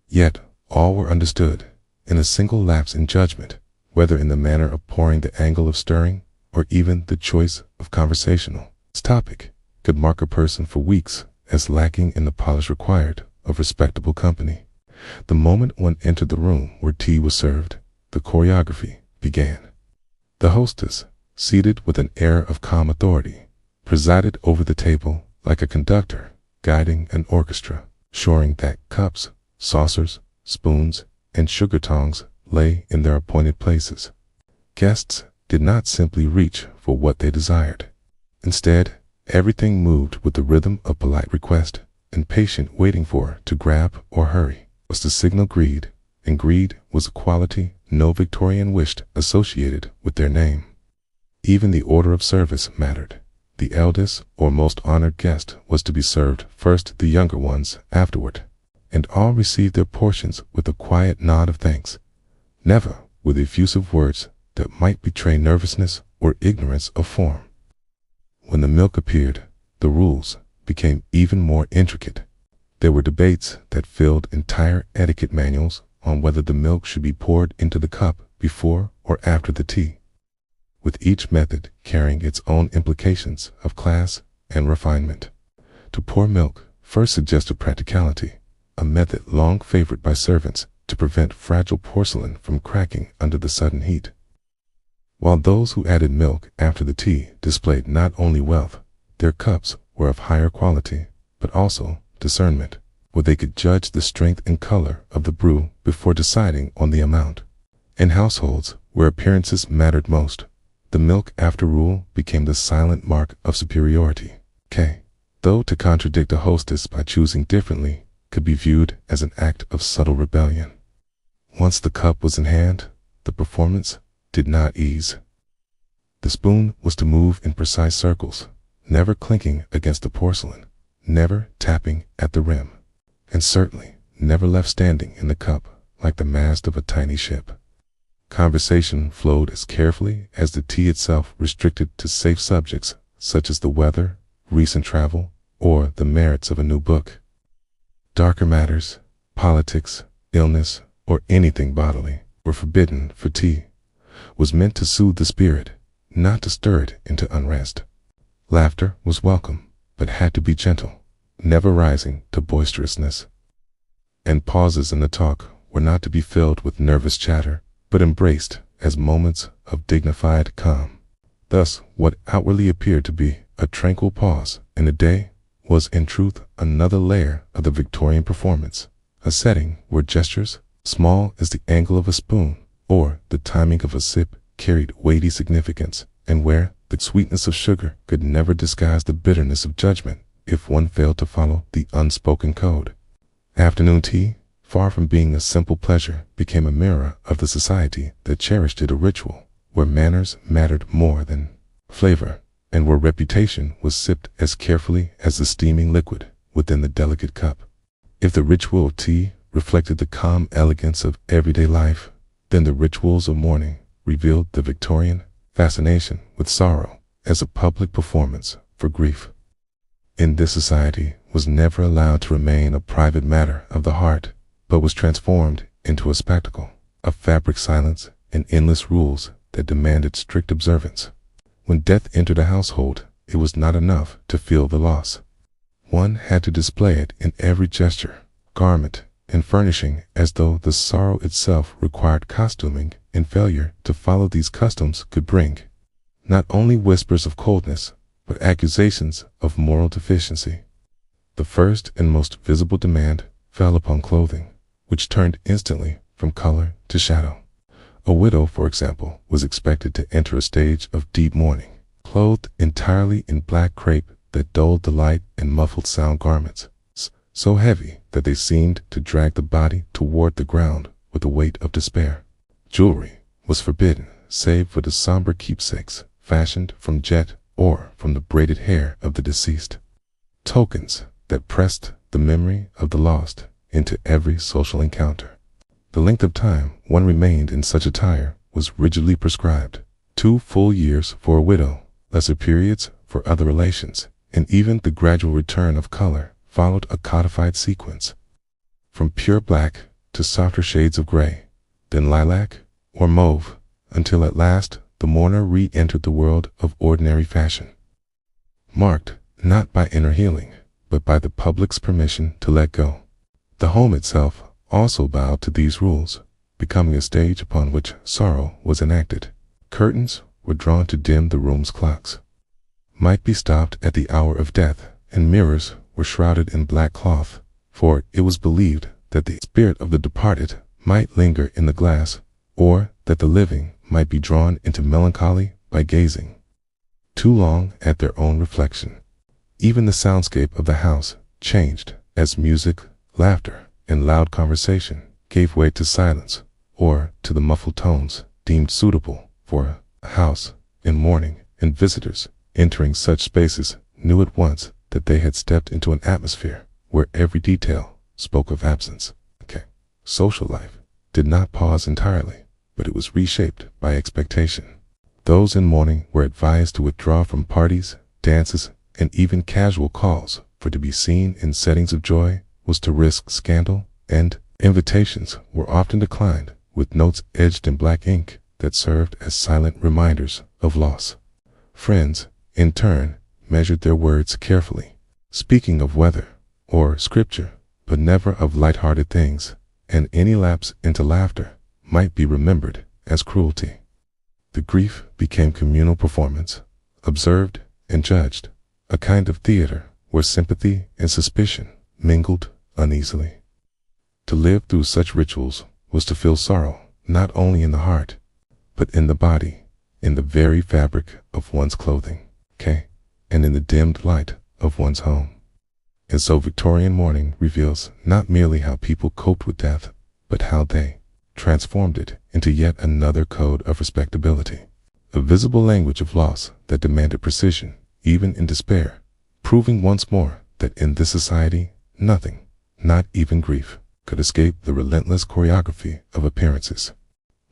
Yet all were understood, and a single lapse in judgment, whether in the manner of pouring, the angle of stirring, or even the choice of conversational topic, could mark a person for weeks as lacking in the polish required of respectable company. The moment one entered the room where tea was served, the choreography began. The hostess, seated with an air of calm authority, presided over the table like a conductor guiding an orchestra, ensuring that cups, saucers, spoons, and sugar tongs lay in their appointed places. Guests did not simply reach for what they desired. Instead, everything moved with the rhythm of polite request and patient waiting for to grab or hurry was to signal greed, and greed was a quality no Victorian wished associated with their name. Even the order of service mattered. The eldest or most honored guest was to be served first, the younger ones afterward, and all received their portions with a quiet nod of thanks, never with effusive words that might betray nervousness or ignorance of form. When the milk appeared, the rules became even more intricate. There were debates that filled entire etiquette manuals on whether the milk should be poured into the cup before or after the tea, with each method carrying its own implications of class and refinement. To pour milk first suggested practicality, a method long favored by servants to prevent fragile porcelain from cracking under the sudden heat, while those who added milk after the tea displayed not only wealth, their cups were of higher quality, but also discernment, where they could judge the strength and color of the brew before deciding on the amount. In households where appearances mattered most, the milk after rule became the silent mark of superiority. Though to contradict a hostess by choosing differently could be viewed as an act of subtle rebellion. Once the cup was in hand, the performance did not ease. The spoon was to move in precise circles, never clinking against the porcelain, never tapping at the rim, and certainly never left standing in the cup like the mast of a tiny ship. Conversation flowed as carefully as the tea itself, restricted to safe subjects such as the weather, recent travel, or the merits of a new book. Darker matters, politics, illness, or anything bodily, were forbidden, for tea was meant to soothe the spirit, not to stir it into unrest. Laughter was welcome, but had to be gentle, never rising to boisterousness. And pauses in the talk were not to be filled with nervous chatter, but embraced as moments of dignified calm. Thus, what outwardly appeared to be a tranquil pause in the day was in truth another layer of the Victorian performance, a setting where gestures, small as the angle of a spoon or the timing of a sip, carried weighty significance, and where the sweetness of sugar could never disguise the bitterness of judgment if one failed to follow the unspoken code. Afternoon tea, far from being a simple pleasure, became a mirror of the society that cherished it, a ritual where manners mattered more than flavor, and where reputation was sipped as carefully as the steaming liquid within the delicate cup. If the ritual of tea reflected the calm elegance of everyday life, then the rituals of mourning revealed the Victorian fascination with sorrow as a public performance for grief. In this society was never allowed to remain a private matter of the heart, but was transformed into a spectacle of fabric silence and endless rules that demanded strict observance. When death entered a household, it was not enough to feel the loss. One had to display it in every gesture, garment, and furnishing, as though the sorrow itself required costuming, and failure to follow these customs could bring not only whispers of coldness, but accusations of moral deficiency. The first and most visible demand fell upon clothing, which turned instantly from color to shadow. A widow, for example, was expected to enter a stage of deep mourning, clothed entirely in black crepe that dulled the light and muffled sound, garments so heavy that they seemed to drag the body toward the ground with the weight of despair. Jewelry was forbidden, save for the somber keepsakes fashioned from jet or from the braided hair of the deceased, tokens that pressed the memory of the lost into every social encounter. The length of time one remained in such attire was rigidly prescribed: 2 full years for a widow, lesser periods for other relations, and even the gradual return of color followed a codified sequence, from pure black to softer shades of gray, then lilac or mauve, until at last the mourner re-entered the world of ordinary fashion, marked not by inner healing, but by the public's permission to let go. The home itself also bowed to these rules, becoming a stage upon which sorrow was enacted. Curtains were drawn to dim the room's clocks, might be stopped at the hour of death, and mirrors were shrouded in black cloth, for it was believed that the spirit of the departed might linger in the glass, or that the living might be drawn into melancholy by gazing too long at their own reflection. Even the soundscape of the house changed as music, laughter, and loud conversation gave way to silence, or to the muffled tones deemed suitable for a house in mourning, and visitors entering such spaces knew at once that they had stepped into an atmosphere where every detail spoke of absence. Social life did not pause entirely, but it was reshaped by expectation. Those in mourning were advised to withdraw from parties, dances, and even casual calls, for to be seen in settings of joy was to risk scandal, and invitations were often declined with notes edged in black ink that served as silent reminders of loss. Friends, in turn, measured their words carefully, speaking of weather or scripture, but never of light-hearted things, and any lapse into laughter might be remembered as cruelty. The grief became communal performance, observed and judged, a kind of theater where sympathy and suspicion mingled uneasily. To live through such rituals was to feel sorrow not only in the heart, but in the body, in the very fabric of one's clothing, and in the dimmed light of one's home. And so Victorian mourning reveals not merely how people coped with death, but how they transformed it into yet another code of respectability, a visible language of loss that demanded precision, even in despair, proving once more that in this society, nothing, not even grief, could escape the relentless choreography of appearances.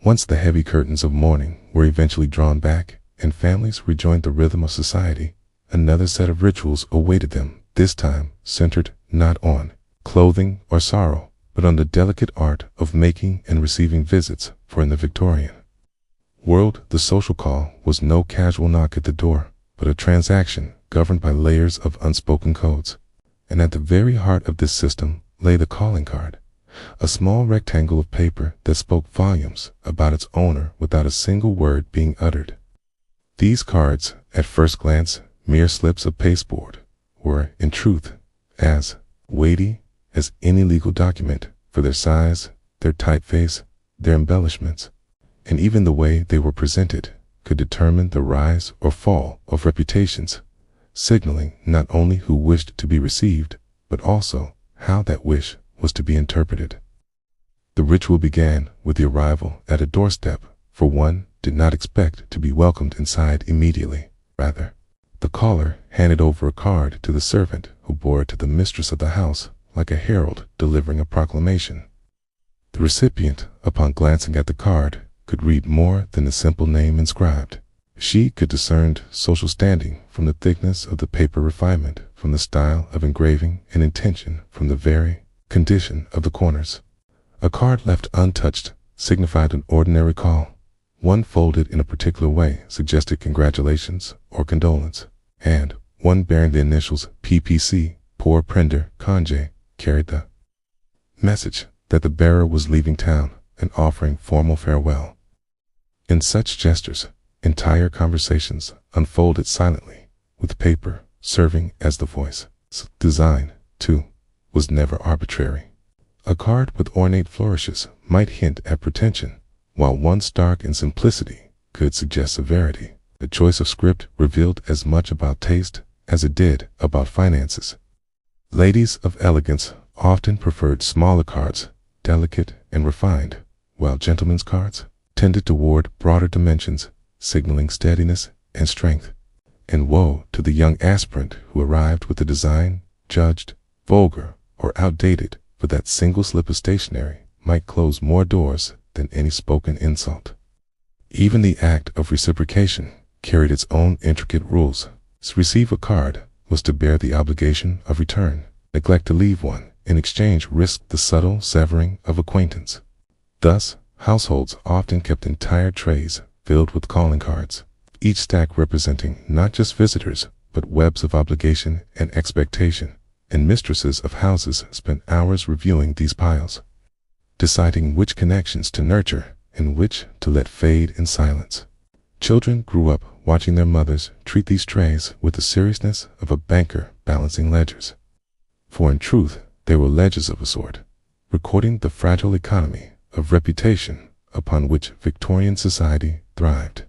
Once the heavy curtains of mourning were eventually drawn back and families rejoined the rhythm of society, another set of rituals awaited them, this time centered not on clothing or sorrow, but on the delicate art of making and receiving visits. For in the Victorian world, the social call was no casual knock at the door, but a transaction governed by layers of unspoken codes. And at the very heart of this system lay the calling card, a small rectangle of paper that spoke volumes about its owner without a single word being uttered. These cards, at first glance mere slips of pasteboard, were, in truth, as weighty as any legal document for their size, their typeface, their embellishments, and even the way they were presented could determine the rise or fall of reputations, signaling not only who wished to be received, but also how that wish was to be interpreted. The ritual began with the arrival at a doorstep, for one did not expect to be welcomed inside immediately. Rather, the caller handed over a card to the servant, who bore it to the mistress of the house like a herald delivering a proclamation. The recipient, upon glancing at the card, could read more than the simple name inscribed. She could discern social standing from the thickness of the paper, refinement from the style of engraving, and intention from the very condition of the corners. A card left untouched signified an ordinary call. One folded in a particular way suggested congratulations or condolence, and one bearing the initials PPC, Poor Prender Conje, carried the message that the bearer was leaving town and offering formal farewell. In such gestures, entire conversations unfolded silently, with paper serving as the voice. Design, too, was never arbitrary. A card with ornate flourishes might hint at pretension, while one stark in simplicity could suggest severity. The choice of script revealed as much about taste as it did about finances. Ladies of elegance often preferred smaller cards, delicate and refined, while gentlemen's cards tended toward broader dimensions, signaling steadiness and strength. And woe to the young aspirant who arrived with a design judged vulgar or outdated, for that single slip of stationery might close more doors than any spoken insult. Even the act of reciprocation carried its own intricate rules. To receive a card was to bear the obligation of return. Neglect to leave one in exchange risked the subtle severing of acquaintance. Thus, households often kept entire trays filled with calling cards, each stack representing not just visitors, but webs of obligation and expectation, and mistresses of houses spent hours reviewing these piles, deciding which connections to nurture and which to let fade in silence. Children grew up watching their mothers treat these trays with the seriousness of a banker balancing ledgers. For in truth, they were ledgers of a sort, recording the fragile economy of reputation upon which Victorian society thrived.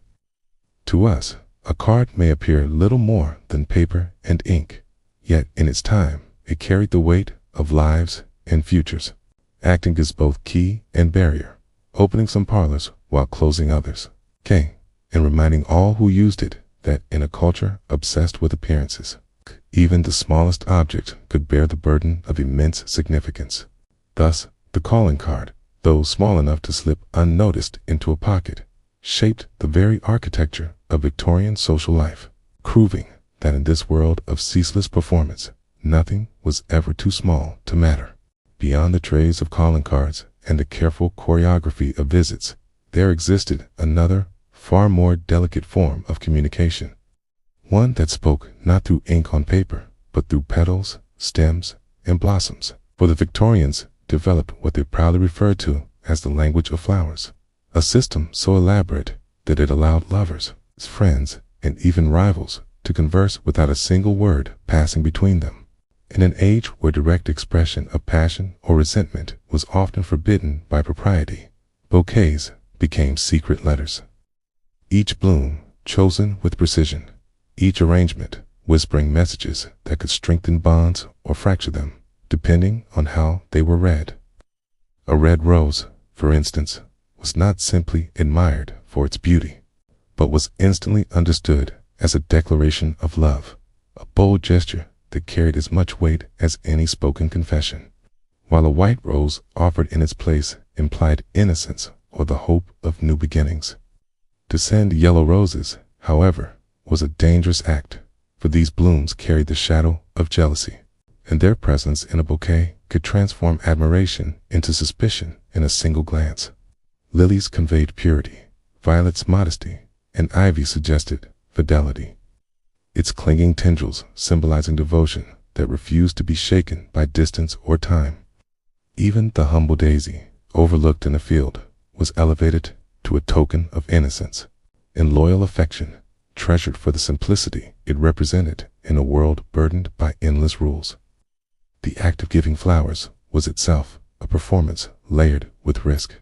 To us, a card may appear little more than paper and ink, yet in its time it carried the weight of lives and futures, acting as both key and barrier, opening some parlors while closing others, and reminding all who used it that in a culture obsessed with appearances, even the smallest object could bear the burden of immense significance. Thus, the calling card, though small enough to slip unnoticed into a pocket, shaped the very architecture of Victorian social life, proving that in this world of ceaseless performance, nothing was ever too small to matter. Beyond the trays of calling cards and the careful choreography of visits, there existed another, far more delicate form of communication. One that spoke not through ink on paper, but through petals, stems, and blossoms. For the Victorians developed what they proudly referred to as the language of flowers, a system so elaborate that it allowed lovers, friends, and even rivals to converse without a single word passing between them. In an age where direct expression of passion or resentment was often forbidden by propriety, bouquets became secret letters. Each bloom chosen with precision, each arrangement whispering messages that could strengthen bonds or fracture them, depending on how they were read. A red rose, for instance, was not simply admired for its beauty, but was instantly understood as a declaration of love, a bold gesture that carried as much weight as any spoken confession, while a white rose offered in its place implied innocence or the hope of new beginnings. To send yellow roses, however, was a dangerous act, for these blooms carried the shadow of jealousy, and their presence in a bouquet could transform admiration into suspicion in a single glance. Lilies conveyed purity, violets modesty, and ivy suggested fidelity, its clinging tendrils symbolizing devotion that refused to be shaken by distance or time. Even the humble daisy, overlooked in a field, was elevated to a token of innocence and loyal affection, treasured for the simplicity it represented in a world burdened by endless rules. The act of giving flowers was itself a performance layered with risk.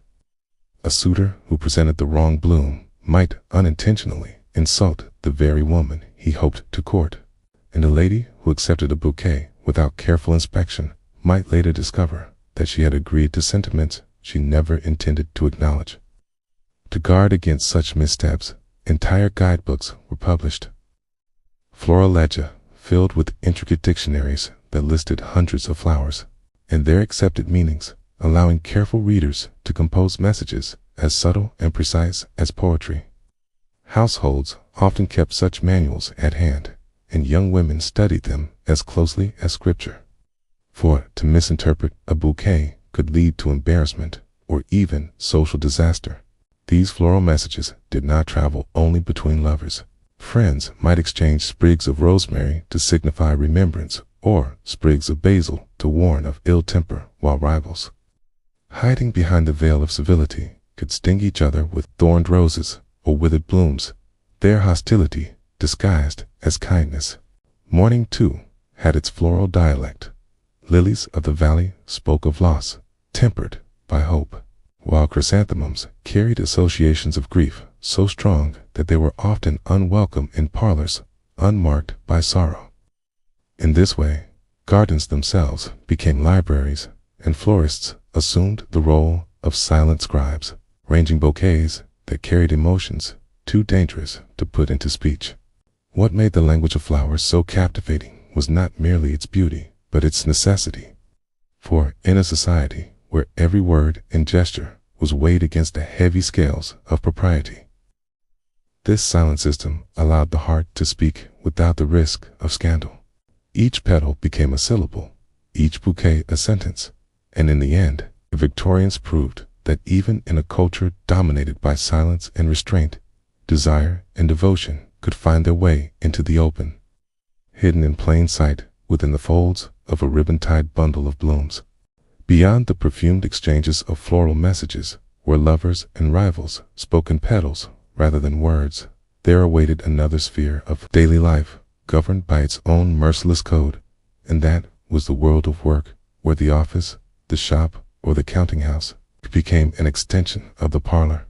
A suitor who presented the wrong bloom might unintentionally insult the very woman he hoped to court, and a lady who accepted a bouquet without careful inspection might later discover that she had agreed to sentiments she never intended to acknowledge. To guard against such missteps, entire guidebooks were published. Florilegia, filled with intricate dictionaries that listed hundreds of flowers and their accepted meanings, allowing careful readers to compose messages as subtle and precise as poetry. Households often kept such manuals at hand, and young women studied them as closely as scripture. For to misinterpret a bouquet could lead to embarrassment or even social disaster. These floral messages did not travel only between lovers. Friends might exchange sprigs of rosemary to signify remembrance, or sprigs of basil to warn of ill temper, while rivals, hiding behind the veil of civility, could sting each other with thorned roses or withered blooms, their hostility disguised as kindness. Mourning, too, had its floral dialect. Lilies of the valley spoke of loss, tempered by hope, while chrysanthemums carried associations of grief so strong that they were often unwelcome in parlors unmarked by sorrow. In this way, gardens themselves became libraries, and florists assumed the role of silent scribes, arranging bouquets that carried emotions too dangerous to put into speech. What made the language of flowers so captivating was not merely its beauty, but its necessity. For in a society where every word and gesture was weighed against the heavy scales of propriety, this silent system allowed the heart to speak without the risk of scandal. Each petal became a syllable, each bouquet a sentence, and in the end, the Victorians proved that even in a culture dominated by silence and restraint, desire and devotion could find their way into the open, hidden in plain sight within the folds of a ribbon-tied bundle of blooms. Beyond the perfumed exchanges of floral messages, where lovers and rivals spoke in petals rather than words, there awaited another sphere of daily life, governed by its own merciless code, and that was the world of work, where the office, the shop, or the counting house became an extension of the parlor,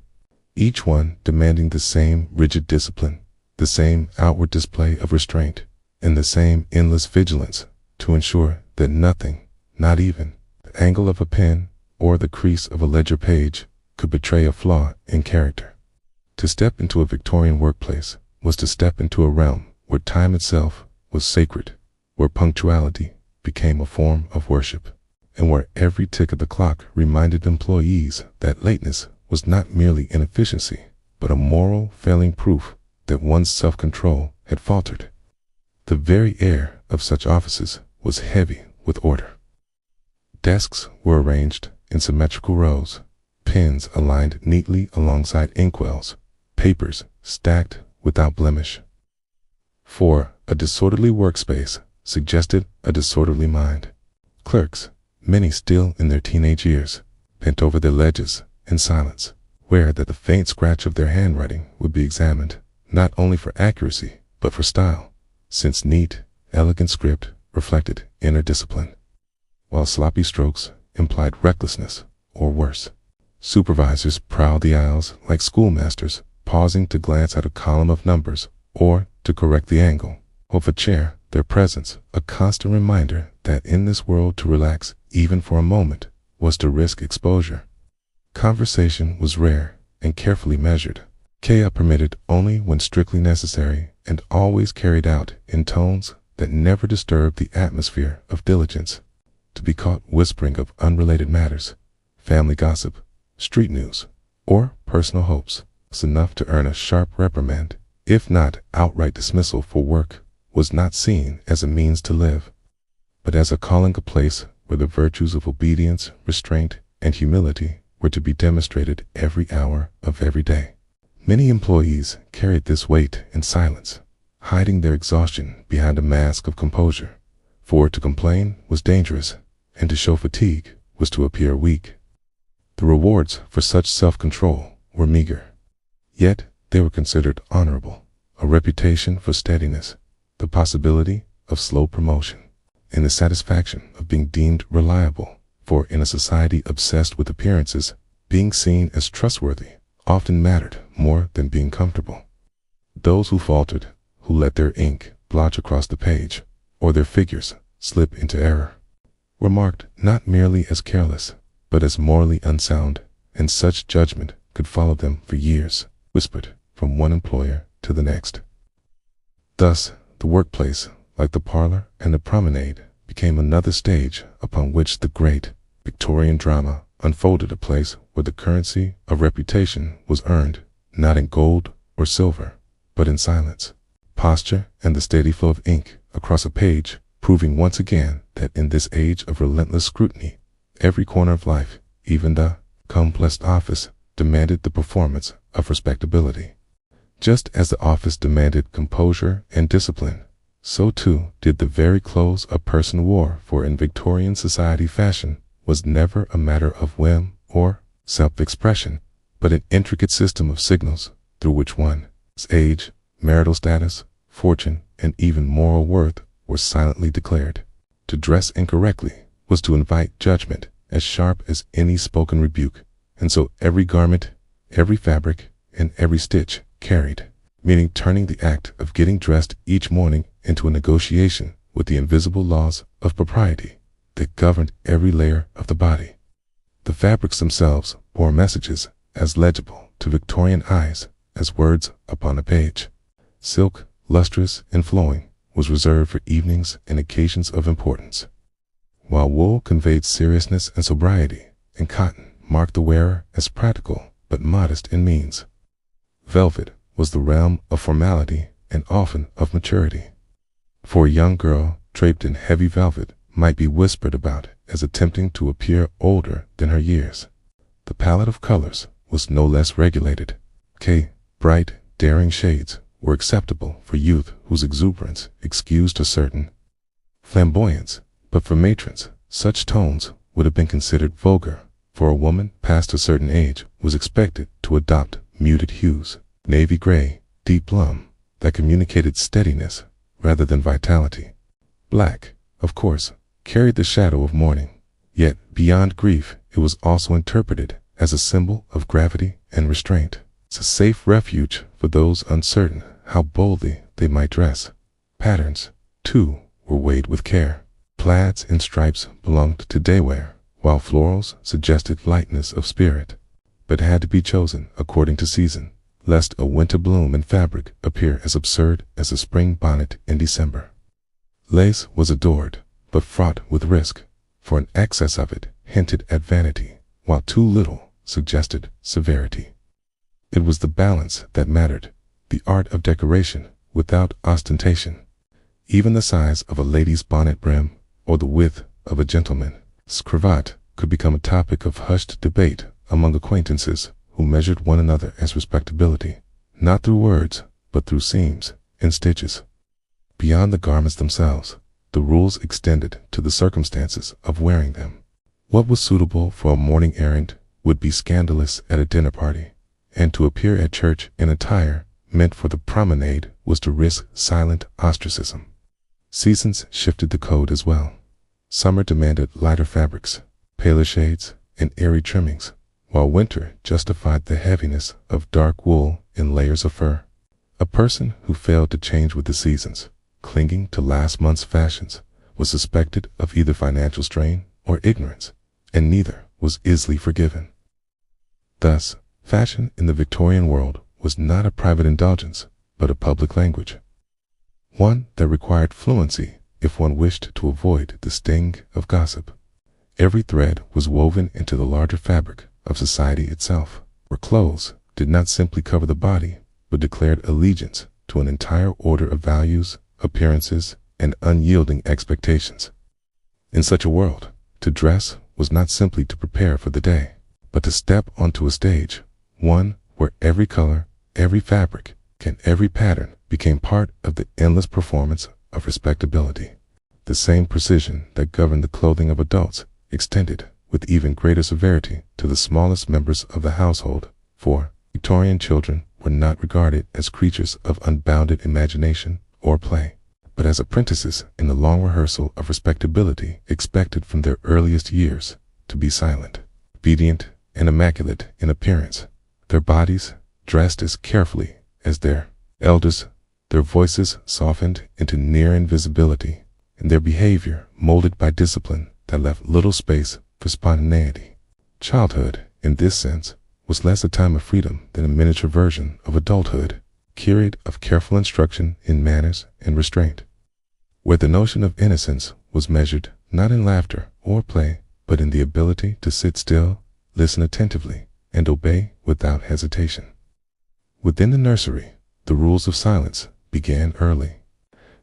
each one demanding the same rigid discipline, the same outward display of restraint, and the same endless vigilance to ensure that nothing, not even the angle of a pen or the crease of a ledger page, could betray a flaw in character. To step into a Victorian workplace was to step into a realm where time itself was sacred, where punctuality became a form of worship, and where every tick of the clock reminded employees that lateness was not merely inefficiency, but a moral failing proof that one's self-control had faltered. The very air of such offices was heavy with order. Desks were arranged in symmetrical rows, pens aligned neatly alongside inkwells, papers stacked without blemish. For a disorderly workspace suggested a disorderly mind. Clerks, many still in their teenage years, bent over their ledgers in silence, aware that the faint scratch of their handwriting would be examined, not only for accuracy, but for style, since neat, elegant script reflected inner discipline, while sloppy strokes implied recklessness or worse. Supervisors prowled the aisles like schoolmasters, pausing to glance at a column of numbers or to correct the angle of a chair, their presence a constant reminder that in this world to relax, even for a moment, was to risk exposure. Conversation was rare and carefully measured, chaos permitted only when strictly necessary, and always carried out in tones that never disturbed the atmosphere of diligence. To be caught whispering of unrelated matters, family gossip, street news, or personal hopes was enough to earn a sharp reprimand, if not outright dismissal for work, was not seen as a means to live, but as a calling, a place where the virtues of obedience, restraint, and humility were to be demonstrated every hour of every day. Many employees carried this weight in silence, hiding their exhaustion behind a mask of composure, for to complain was dangerous, and to show fatigue was to appear weak. The rewards for such self-control were meager, yet they were considered honorable: a reputation for steadiness, the possibility of slow promotion, and the satisfaction of being deemed reliable, for in a society obsessed with appearances, being seen as trustworthy often mattered more than being comfortable. Those who faltered, who let their ink blotch across the page, or their figures slip into error, were marked not merely as careless, but as morally unsound, and such judgment could follow them for years, whispered from one employer to the next. Thus, the workplace, like the parlor and the promenade, became another stage upon which the great Victorian drama unfolded, a place where the currency of reputation was earned, not in gold or silver, but in silence, posture, and the steady flow of ink across a page, proving once again that in this age of relentless scrutiny, every corner of life, even the complex office, demanded the performance of respectability. Just as the office demanded composure and discipline, so too did the very clothes a person wore, for in Victorian society fashion was never a matter of whim or self-expression, but an intricate system of signals through which one's age, marital status, fortune, and even moral worth were silently declared. To dress incorrectly was to invite judgment as sharp as any spoken rebuke, and so every garment, every fabric, and every stitch carried, meaning turning the act of getting dressed each morning into a negotiation with the invisible laws of propriety that governed every layer of the body. The fabrics themselves bore messages as legible to Victorian eyes as words upon a page. Silk, lustrous and flowing, was reserved for evenings and occasions of importance, while wool conveyed seriousness and sobriety, and cotton marked the wearer as practical but modest in means. Velvet was the realm of formality and often of maturity. For a young girl draped in heavy velvet might be whispered about as attempting to appear older than her years. The palette of colors was no less regulated. Bright, daring shades were acceptable for youth whose exuberance excused a certain flamboyance, but for matrons, such tones would have been considered vulgar, for a woman past a certain age was expected to adopt muted hues, navy gray, deep plum, that communicated steadiness rather than vitality. Black, of course, carried the shadow of mourning, Yet, beyond grief, it was also interpreted as a symbol of gravity and restraint. It's a safe refuge for those uncertain how boldly they might dress. Patterns, too, were weighed with care. Plaids and stripes belonged to daywear, while florals suggested lightness of spirit, but had to be chosen according to season, lest a winter bloom in fabric appear as absurd as a spring bonnet in December. Lace was adored, but fraught with risk, for an excess of it hinted at vanity, while too little suggested severity. It was the balance that mattered, the art of decoration without ostentation. Even the size of a lady's bonnet brim or the width of a gentleman's cravat could become a topic of hushed debate among acquaintances who measured one another as respectability, not through words, but through seams and stitches. Beyond the garments themselves, the rules extended to the circumstances of wearing them. What was suitable for a morning errand would be scandalous at a dinner party, and to appear at church in attire meant for the promenade was to risk silent ostracism. Seasons shifted the code as well. Summer demanded lighter fabrics, paler shades, and airy trimmings, while winter justified the heaviness of dark wool and layers of fur. A person who failed to change with the seasons, clinging to last month's fashions, was suspected of either financial strain or ignorance, and neither was easily forgiven. Thus, fashion in the Victorian world was not a private indulgence, but a public language, one that required fluency if one wished to avoid the sting of gossip. Every thread was woven into the larger fabric of society itself, where clothes did not simply cover the body, but declared allegiance to an entire order of values, appearances, and unyielding expectations. In such a world, to dress was not simply to prepare for the day, but to step onto a stage, one where every color, every fabric, and every pattern became part of the endless performance of respectability. The same precision that governed the clothing of adults extended with even greater severity to the smallest members of the household, for Victorian children were not regarded as creatures of unbounded imagination or play, but as apprentices in the long rehearsal of respectability expected from their earliest years to be silent, obedient, and immaculate in appearance, their bodies dressed as carefully as their elders, their voices softened into near invisibility, and their behavior molded by discipline that left little space for spontaneity. Childhood, in this sense, was less a time of freedom than a miniature version of adulthood, carried of careful instruction in manners and restraint, where the notion of innocence was measured not in laughter or play, but in the ability to sit still, listen attentively, and obey without hesitation. Within the nursery, the rules of silence began early.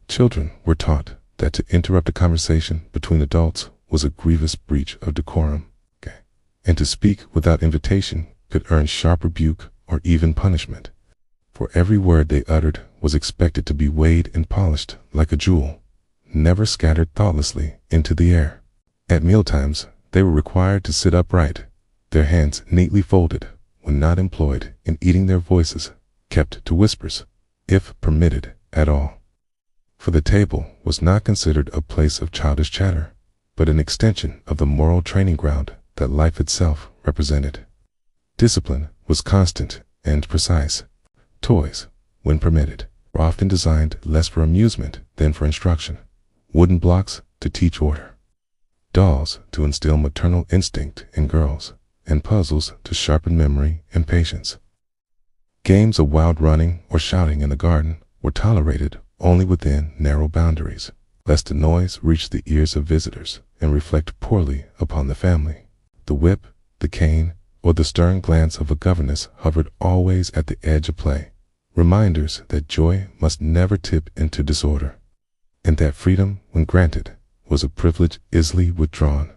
Children were taught that to interrupt a conversation between adults was a grievous breach of decorum, and to speak without invitation could earn sharp rebuke or even punishment, for every word they uttered was expected to be weighed and polished like a jewel, never scattered thoughtlessly into the air. At mealtimes, they were required to sit upright, their hands neatly folded, when not employed in eating, their voices kept to whispers, if permitted at all. For the table was not considered a place of childish chatter, but an extension of the moral training ground that life itself represented. Discipline was constant and precise. Toys, when permitted, were often designed less for amusement than for instruction. Wooden blocks to teach order, dolls to instill maternal instinct in girls, and puzzles to sharpen memory and patience. Games of wild running or shouting in the garden were tolerated only within narrow boundaries, lest the noise reach the ears of visitors and reflect poorly upon the family. The whip, the cane, or the stern glance of a governess hovered always at the edge of play, reminders that joy must never tip into disorder, and that freedom, when granted, was a privilege easily withdrawn.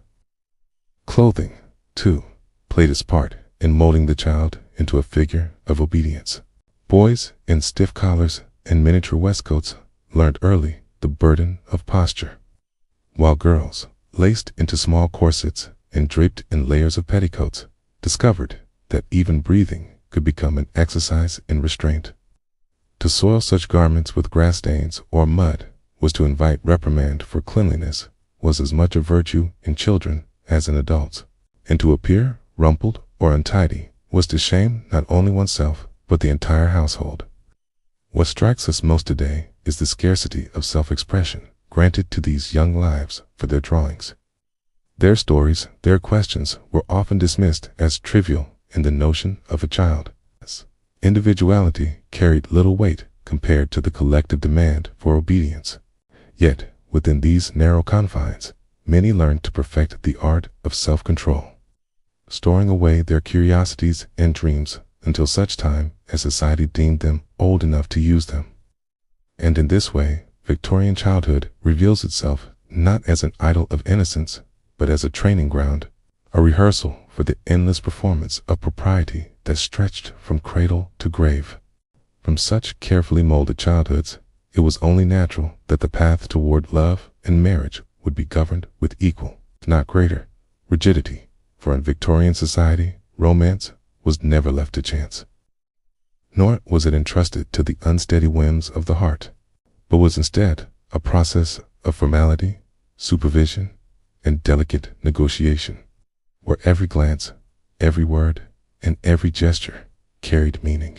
Clothing, too, played its part in molding the child into a figure of obedience. Boys in stiff collars and miniature waistcoats learned early the burden of posture, while girls, laced into small corsets and draped in layers of petticoats, discovered that even breathing could become an exercise in restraint. To soil such garments with grass stains or mud was to invite reprimand, for cleanliness was as much a virtue in children as in adults, and to appear rumpled or untidy was to shame not only oneself but the entire household. What strikes us most today is the scarcity of self-expression granted to these young lives for their drawings. Their stories, their questions were often dismissed as trivial in the notion of a child. Individuality carried little weight compared to the collective demand for obedience. Yet, within these narrow confines, many learned to perfect the art of self-control, storing away their curiosities and dreams until such time as society deemed them old enough to use them. And in this way, Victorian childhood reveals itself not as an idol of innocence, but as a training ground, a rehearsal for the endless performance of propriety that stretched from cradle to grave. From such carefully molded childhoods, it was only natural that the path toward love and marriage would be governed with equal, if not greater, rigidity, for in Victorian society, romance was never left to chance. Nor was it entrusted to the unsteady whims of the heart, but was instead a process of formality, supervision, and delicate negotiation, where every glance, every word, and every gesture carried meaning.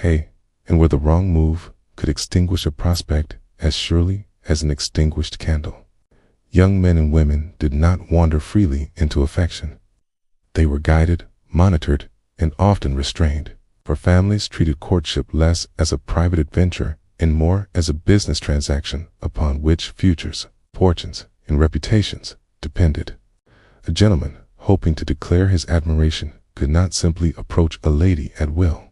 And where the wrong move could extinguish a prospect as surely as an extinguished candle. Young men and women did not wander freely into affection. They were guided, monitored, and often restrained, for families treated courtship less as a private adventure and more as a business transaction upon which futures, fortunes, and reputations depended. A gentleman, hoping to declare his admiration, could not simply approach a lady at will,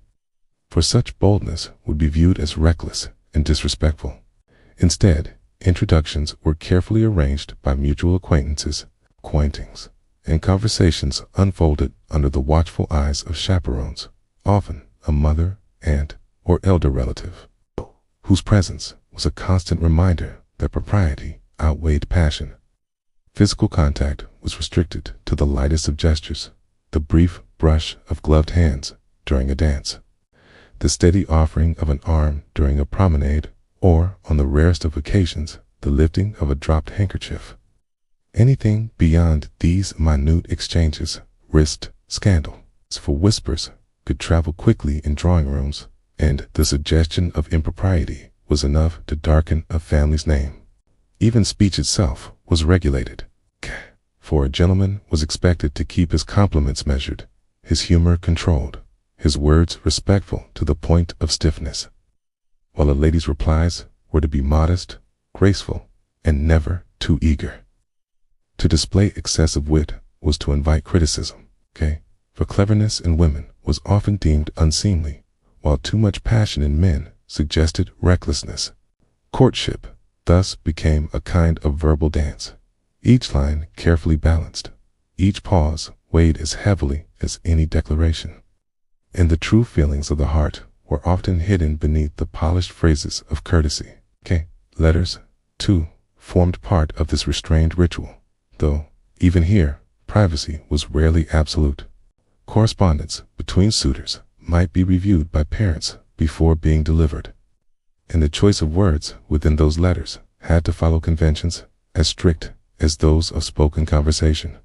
for such boldness would be viewed as reckless and disrespectful. Instead, introductions were carefully arranged by mutual acquaintances, and conversations unfolded under the watchful eyes of chaperones, often a mother, aunt, or elder relative, whose presence was a constant reminder that propriety outweighed passion. Physical contact was restricted to the lightest of gestures, the brief brush of gloved hands during a dance, the steady offering of an arm during a promenade, or, on the rarest of occasions, the lifting of a dropped handkerchief. Anything beyond these minute exchanges risked scandal, for whispers could travel quickly in drawing rooms, and the suggestion of impropriety was enough to darken a family's name. Even speech itself was regulated, for a gentleman was expected to keep his compliments measured, his humor controlled, his words respectful to the point of stiffness, while a lady's replies were to be modest, graceful, and never too eager. To display excessive wit was to invite criticism, for cleverness in women was often deemed unseemly, while too much passion in men suggested recklessness. Courtship thus became a kind of verbal dance, each line carefully balanced, each pause weighed as heavily as any declaration. And the true feelings of the heart were often hidden beneath the polished phrases of courtesy. Letters, too, formed part of this restrained ritual, though, even here, privacy was rarely absolute. Correspondence between suitors might be reviewed by parents before being delivered, and the choice of words within those letters had to follow conventions as strict as those of spoken conversation.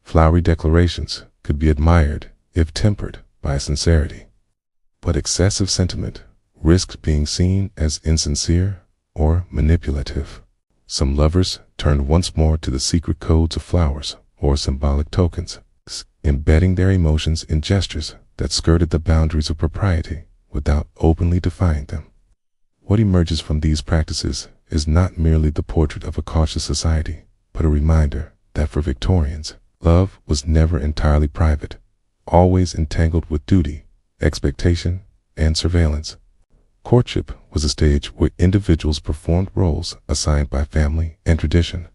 Flowery declarations could be admired if tempered by sincerity, but excessive sentiment risked being seen as insincere or manipulative. Some lovers turned once more to the secret codes of flowers or symbolic tokens, embedding their emotions in gestures that skirted the boundaries of propriety without openly defying them. What emerges from these practices is not merely the portrait of a cautious society, but a reminder that for Victorians, love was never entirely private, always entangled with duty, expectation, and surveillance. Courtship was a stage where individuals performed roles assigned by family and tradition,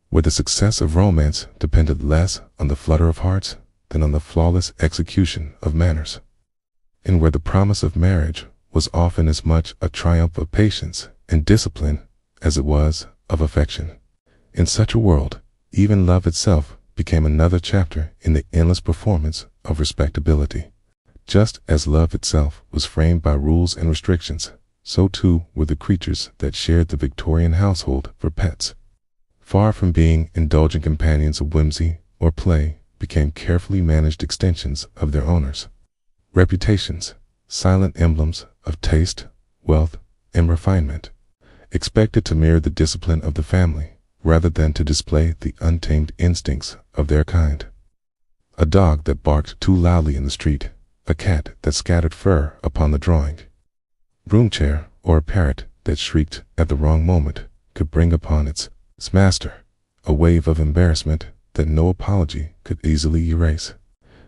where the success of romance depended less on the flutter of hearts than on the flawless execution of manners, and where the promise of marriage was often as much a triumph of patience and discipline as it was of affection. In such a world, even love itself became another chapter in the endless performance of respectability. Just as love itself was framed by rules and restrictions, so too were the creatures that shared the Victorian household for pets. Far from being indulgent companions of whimsy or play became carefully managed extensions of their owners. Reputations, silent emblems of taste, wealth, and refinement, expected to mirror the discipline of the family rather than to display the untamed instincts of their kind. A dog that barked too loudly in the street, a cat that scattered fur upon the drawing room chair, or a parrot that shrieked at the wrong moment could bring upon its master a wave of embarrassment that no apology could easily erase.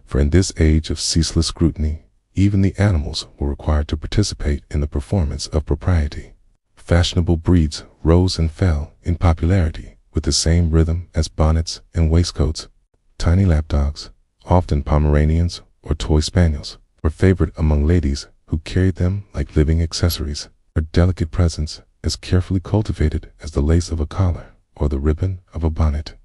For in this age of ceaseless scrutiny, even the animals were required to participate in the performance of propriety. Fashionable breeds rose and fell in popularity with the same rhythm as bonnets and waistcoats. Tiny lapdogs, often Pomeranians or toy spaniels, were favored among ladies who carried them like living accessories, their delicate presence as carefully cultivated as the lace of a collar or the ribbon of a bonnet.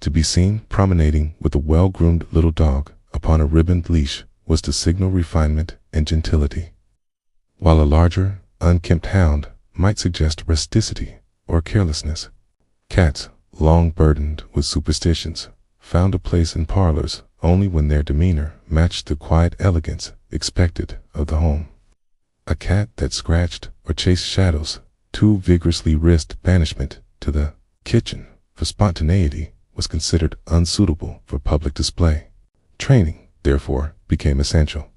To be seen promenading with a well-groomed little dog upon a ribboned leash was to signal refinement and gentility, while a larger, unkempt hound might suggest rusticity or carelessness. Cats, long burdened with superstitions, found a place in parlors only when their demeanor matched the quiet elegance expected of the home. A cat that scratched or chased shadows too vigorously risked banishment to the kitchen for spontaneity was considered unsuitable for public display. Training, therefore, became essential,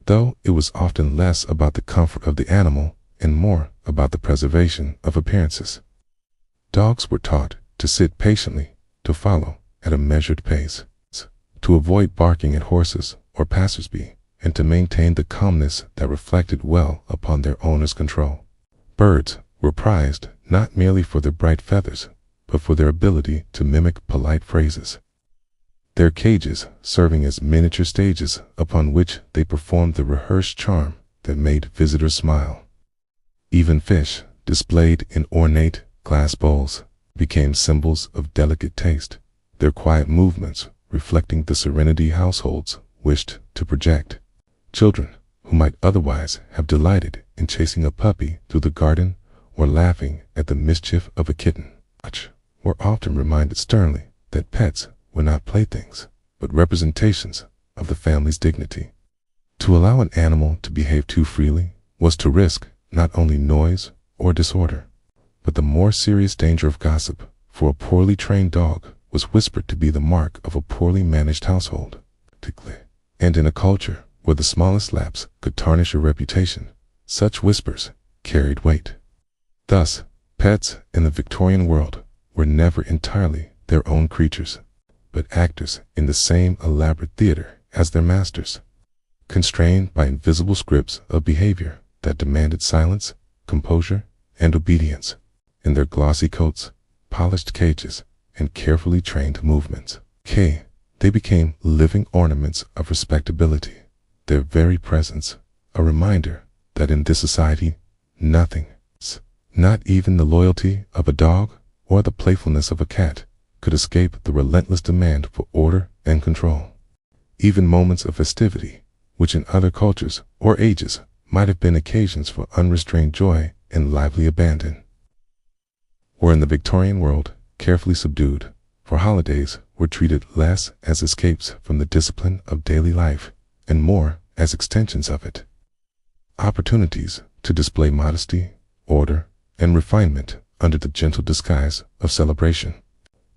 though it was often less about the comfort of the animal and more about the preservation of appearances. Dogs were taught to sit patiently, to follow at a measured pace, to avoid barking at horses or passersby, and to maintain the calmness that reflected well upon their owner's control. Birds were prized not merely for their bright feathers, but for their ability to mimic polite phrases, their cages serving as miniature stages upon which they performed the rehearsed charm that made visitors smile. Even fish, displayed in ornate glass bowls, became symbols of delicate taste, their quiet movements reflecting the serenity households wished to project. Children, who might otherwise have delighted in chasing a puppy through the garden or laughing at the mischief of a kitten, were often reminded sternly that pets were not playthings, but representations of the family's dignity. To allow an animal to behave too freely was to risk not only noise or disorder, but the more serious danger of gossip, for a poorly trained dog was whispered to be the mark of a poorly managed household. And in a culture where the smallest lapse could tarnish a reputation, such whispers carried weight. Thus, pets in the Victorian world were never entirely their own creatures, but actors in the same elaborate theater as their masters, constrained by invisible scripts of behavior that demanded silence, composure, and obedience. In their glossy coats, polished cages, and carefully trained movements, they became living ornaments of respectability, their very presence a reminder that in this society nothing, not even the loyalty of a dog or the playfulness of a cat, could escape the relentless demand for order and control. Even moments of festivity, which in other cultures or ages might have been occasions for unrestrained joy and lively abandon, were in the Victorian world carefully subdued, for holidays were treated less as escapes from the discipline of daily life and more as extensions of it. Opportunities to display modesty, order, and refinement under the gentle disguise of celebration.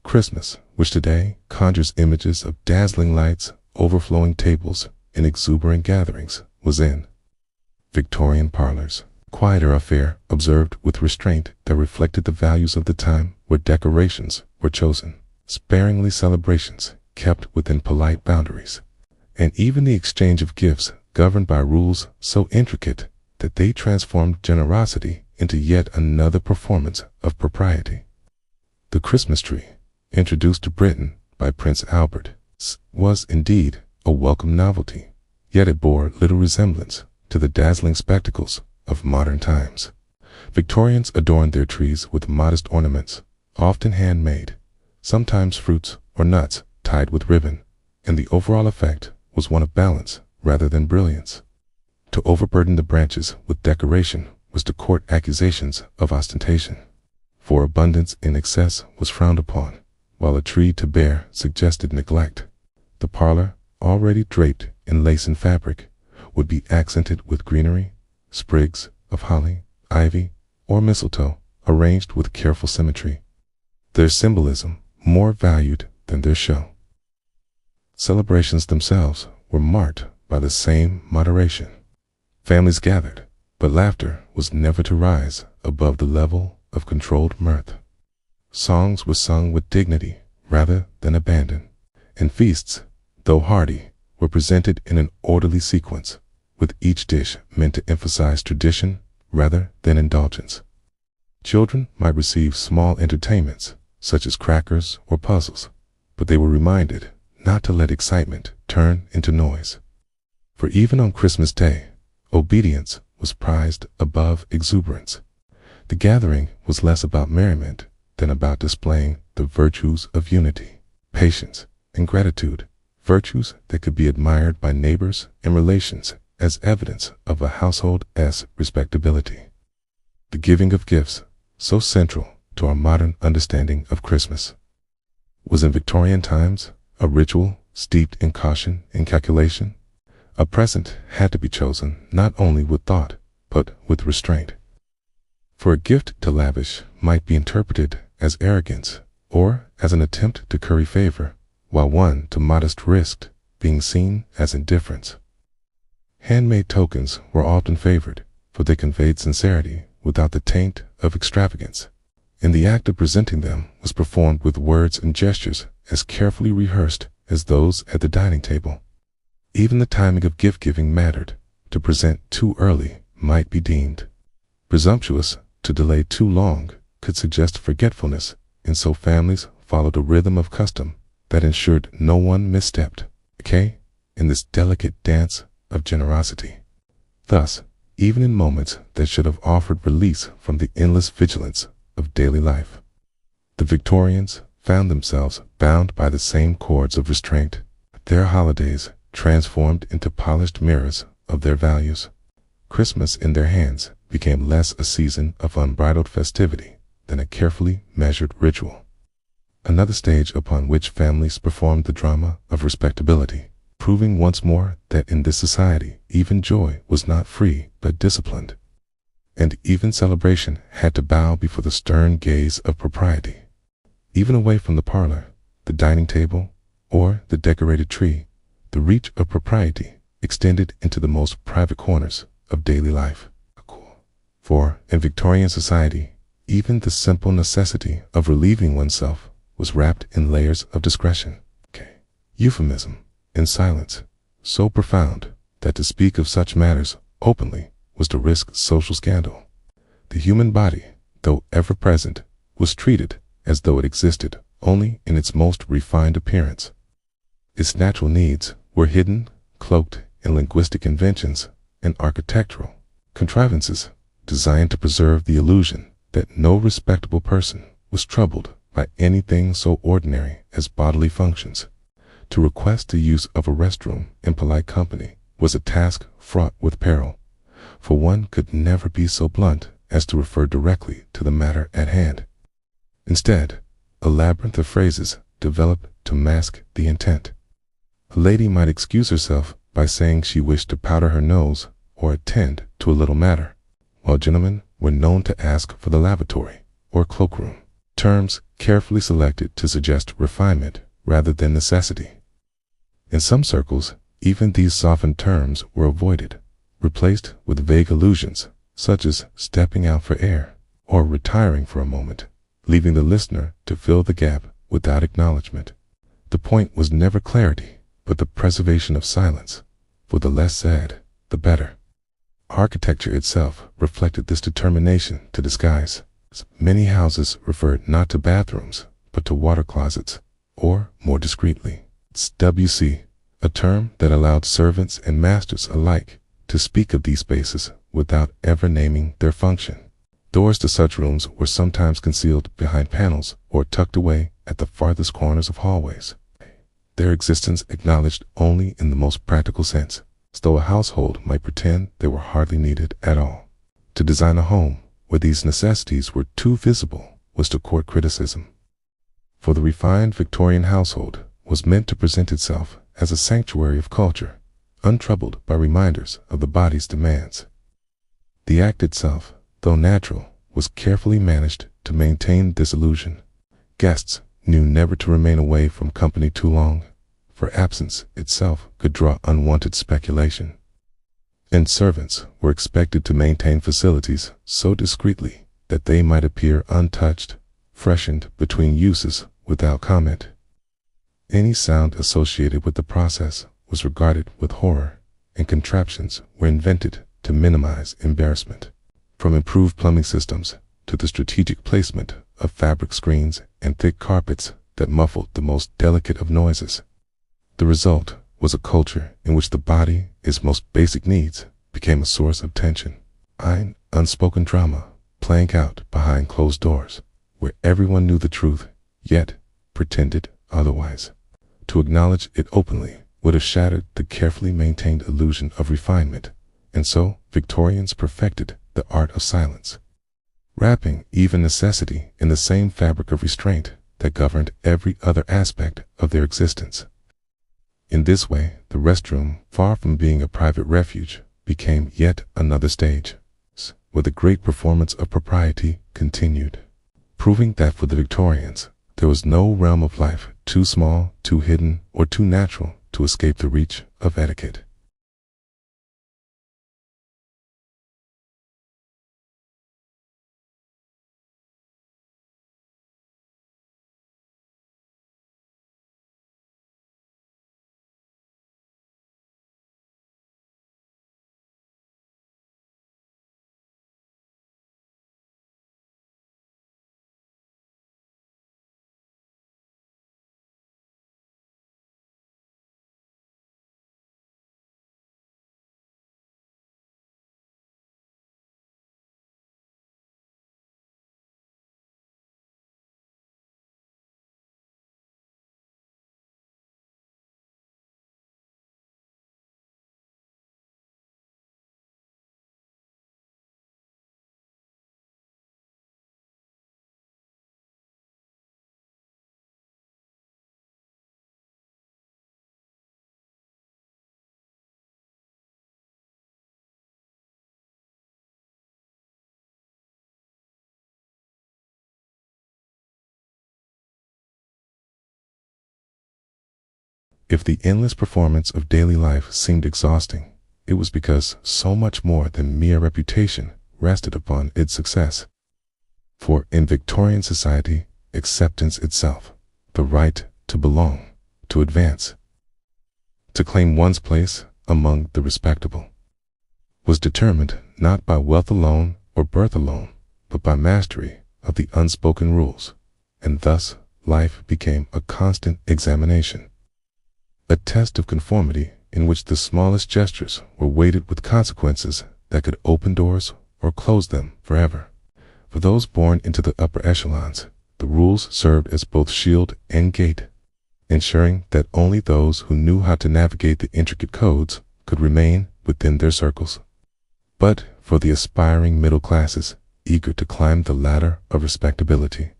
Christmas, which today conjures images of dazzling lights, overflowing tables, and exuberant gatherings, was in Victorian parlors. Quieter affair observed with restraint that reflected the values of the time, where decorations were chosen, sparingly celebrations kept within polite boundaries, and even the exchange of gifts governed by rules so intricate that they transformed generosity into yet another performance of propriety. The Christmas tree, introduced to Britain by Prince Albert, was indeed a welcome novelty, yet it bore little resemblance to the dazzling spectacles of modern times. Victorians adorned their trees with modest ornaments, often handmade, sometimes fruits or nuts tied with ribbon, and the overall effect was one of balance rather than brilliance. To overburden the branches with decoration was to court accusations of ostentation, for abundance in excess was frowned upon, while a tree to bear suggested neglect. The parlor, already draped in lace and fabric, would be accented with greenery, sprigs of holly, ivy, or mistletoe, arranged with careful symmetry, their symbolism more valued than their show. Celebrations themselves were marked by the same moderation. Families gathered, but laughter was never to rise above the level of controlled mirth. Songs were sung with dignity rather than abandon, and feasts, though hearty, were presented in an orderly sequence, with each dish meant to emphasize tradition rather than indulgence. Children might receive small entertainments, such as crackers or puzzles, but they were reminded not to let excitement turn into noise. For even on Christmas Day, obedience was prized above exuberance. The gathering was less about merriment than about displaying the virtues of unity, patience, and gratitude, virtues that could be admired by neighbors and relations as evidence of a household's respectability. The giving of gifts, so central to our modern understanding of Christmas, was in Victorian times a ritual steeped in caution and calculation. A present had to be chosen not only with thought, but with restraint. For a gift to lavish might be interpreted as arrogance or as an attempt to curry favor, while one to modest risked being seen as indifference. Handmade tokens were often favored, for they conveyed sincerity without the taint of extravagance, and the act of presenting them was performed with words and gestures as carefully rehearsed as those at the dining table. Even the timing of gift-giving mattered. To present too early might be deemed presumptuous. To delay too long could suggest forgetfulness, and so families followed a rhythm of custom that ensured no one misstepped, in this delicate dance of generosity. Thus, even in moments that should have offered release from the endless vigilance of daily life, the Victorians found themselves bound by the same cords of restraint. Their holidays transformed into polished mirrors of their values. Christmas in their hands became less a season of unbridled festivity than a carefully measured ritual. Another stage upon which families performed the drama of respectability, proving once more that in this society even joy was not free but disciplined, and even celebration had to bow before the stern gaze of propriety. Even away from the parlor, the dining table, or the decorated tree, the reach of propriety extended into the most private corners of daily life. For in Victorian society, even the simple necessity of relieving oneself was wrapped in layers of discretion, euphemism, and silence, so profound that to speak of such matters openly was to risk social scandal. The human body, though ever present, was treated as though it existed only in its most refined appearance. Its natural needs were hidden, cloaked in linguistic inventions and architectural contrivances designed to preserve the illusion that no respectable person was troubled by anything so ordinary as bodily functions. To request the use of a restroom in polite company was a task fraught with peril, for one could never be so blunt as to refer directly to the matter at hand. Instead, a labyrinth of phrases developed to mask the intent. A lady might excuse herself by saying she wished to powder her nose or attend to a little matter, while gentlemen were known to ask for the lavatory or cloakroom, terms carefully selected to suggest refinement rather than necessity. In some circles, even these softened terms were avoided, replaced with vague allusions such as stepping out for air or retiring for a moment, leaving the listener to fill the gap without acknowledgement. The point was never clarity, but the preservation of silence, for the less said, the better. Architecture itself reflected this determination to disguise. Many houses referred not to bathrooms, but to water closets, or, more discreetly, WC, a term that allowed servants and masters alike to speak of these spaces without ever naming their function. Doors to such rooms were sometimes concealed behind panels or tucked away at the farthest corners of hallways, their existence acknowledged only in the most practical sense, as though a household might pretend they were hardly needed at all. To design a home where these necessities were too visible was to court criticism. For the refined Victorian household was meant to present itself as a sanctuary of culture, untroubled by reminders of the body's demands. The act itself, though natural, was carefully managed to maintain this illusion. Guests knew never to remain away from company too long, for absence itself could draw unwanted speculation. And servants were expected to maintain facilities so discreetly that they might appear untouched, freshened between uses without comment. Any sound associated with the process was regarded with horror, and contraptions were invented to minimize embarrassment. From improved plumbing systems to the strategic placement of fabric screens and thick carpets that muffled the most delicate of noises, the result was a culture in which the body, its most basic needs, became a source of tension. An unspoken drama playing out behind closed doors, where everyone knew the truth, yet pretended otherwise. To acknowledge it openly would have shattered the carefully maintained illusion of refinement, and so Victorians perfected the art of silence, wrapping even necessity in the same fabric of restraint that governed every other aspect of their existence. In this way, the restroom, far from being a private refuge, became yet another stage, where the great performance of propriety continued, proving that for the Victorians, there was no realm of life too small, too hidden, or too natural to escape the reach of etiquette. If the endless performance of daily life seemed exhausting, it was because so much more than mere reputation rested upon its success. For in Victorian society, acceptance itself, the right to belong, to advance, to claim one's place among the respectable, was determined not by wealth alone or birth alone, but by mastery of the unspoken rules, and thus life became a constant examination, a test of conformity in which the smallest gestures were weighted with consequences that could open doors or close them forever. For those born into the upper echelons, the rules served as both shield and gate, ensuring that only those who knew how to navigate the intricate codes could remain within their circles. But for the aspiring middle classes, eager to climb the ladder of respectability,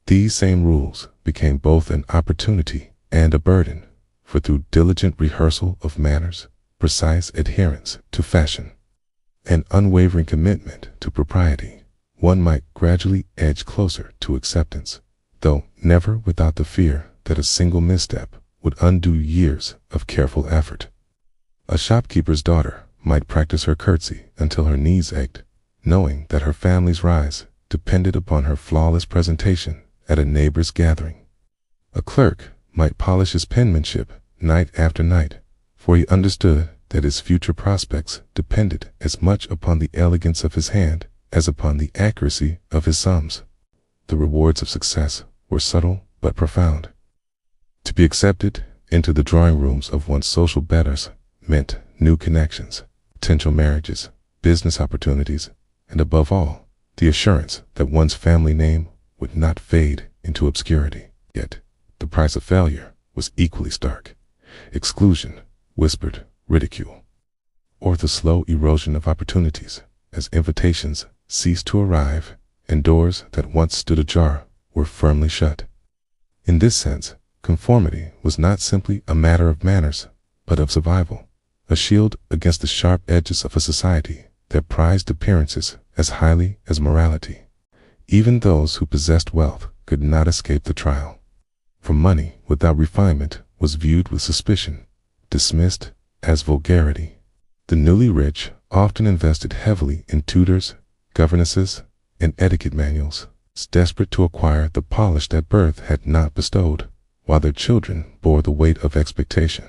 these same rules became both an opportunity and a burden, for through diligent rehearsal of manners, precise adherence to fashion, and unwavering commitment to propriety, one might gradually edge closer to acceptance, though never without the fear that a single misstep would undo years of careful effort. A shopkeeper's daughter might practice her curtsy until her knees ached, knowing that her family's rise depended upon her flawless presentation at a neighbor's gathering. A clerk might polish his penmanship night after night, for he understood that his future prospects depended as much upon the elegance of his hand as upon the accuracy of his sums. The rewards of success were subtle but profound. To be accepted into the drawing rooms of one's social betters meant new connections, potential marriages, business opportunities, and above all, the assurance that one's family name would not fade into obscurity. Yet, the price of failure was equally stark: exclusion, whispered ridicule, or the slow erosion of opportunities as invitations ceased to arrive and doors that once stood ajar were firmly shut. In this sense, conformity was not simply a matter of manners, but of survival, a shield against the sharp edges of a society that prized appearances as highly as morality. Even those who possessed wealth could not escape the trial, for money without refinement was viewed with suspicion, dismissed as vulgarity. The newly rich often invested heavily in tutors, governesses, and etiquette manuals, desperate to acquire the polish that birth had not bestowed, while their children bore the weight of expectation,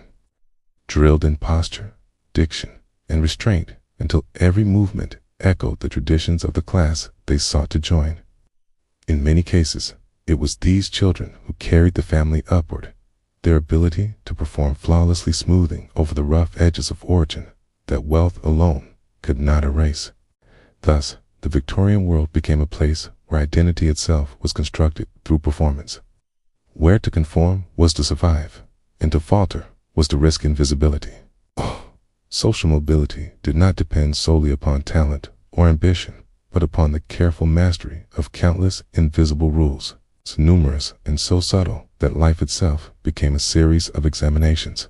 drilled in posture, diction, and restraint until every movement echoed the traditions of the class they sought to join. In many cases, it was these children who carried the family upward, their ability to perform flawlessly smoothing over the rough edges of origin that wealth alone could not erase. Thus, the Victorian world became a place where identity itself was constructed through performance, where to conform was to survive, and to falter was to risk invisibility. Social mobility did not depend solely upon talent or ambition, but upon the careful mastery of countless invisible rules, so numerous and so subtle that life itself became a series of examinations.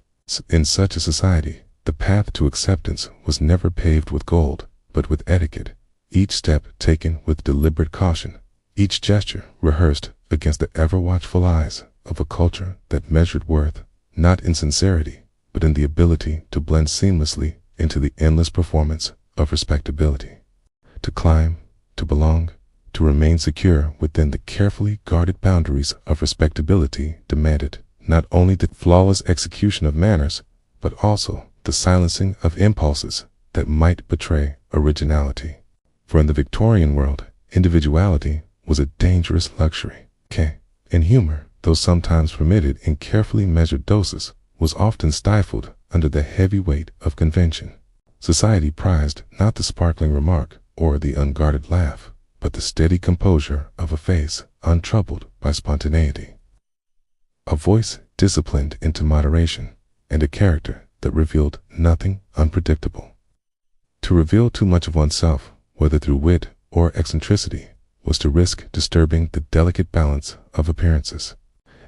In such a society, the path to acceptance was never paved with gold, but with etiquette, each step taken with deliberate caution, each gesture rehearsed against the ever-watchful eyes of a culture that measured worth not in sincerity, but in the ability to blend seamlessly into the endless performance of respectability. To climb, to belong, to remain secure within the carefully guarded boundaries of respectability demanded not only the flawless execution of manners, but also the silencing of impulses that might betray originality. For in the Victorian world, individuality was a dangerous luxury. And humor, though sometimes permitted in carefully measured doses, was often stifled under the heavy weight of convention. Society prized not the sparkling remark or the unguarded laugh, but the steady composure of a face untroubled by spontaneity, a voice disciplined into moderation, and a character that revealed nothing unpredictable. To reveal too much of oneself, whether through wit or eccentricity, was to risk disturbing the delicate balance of appearances,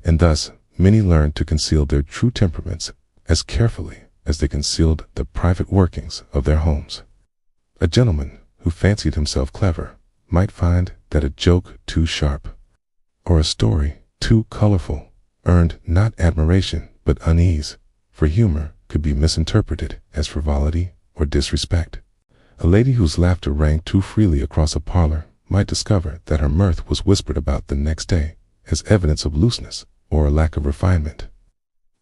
and thus many learned to conceal their true temperaments as carefully as they concealed the private workings of their homes. A gentleman who fancied himself clever might find that a joke too sharp, or a story too colorful, earned not admiration but unease, for humor could be misinterpreted as frivolity or disrespect. A lady whose laughter rang too freely across a parlor might discover that her mirth was whispered about the next day as evidence of looseness or a lack of refinement.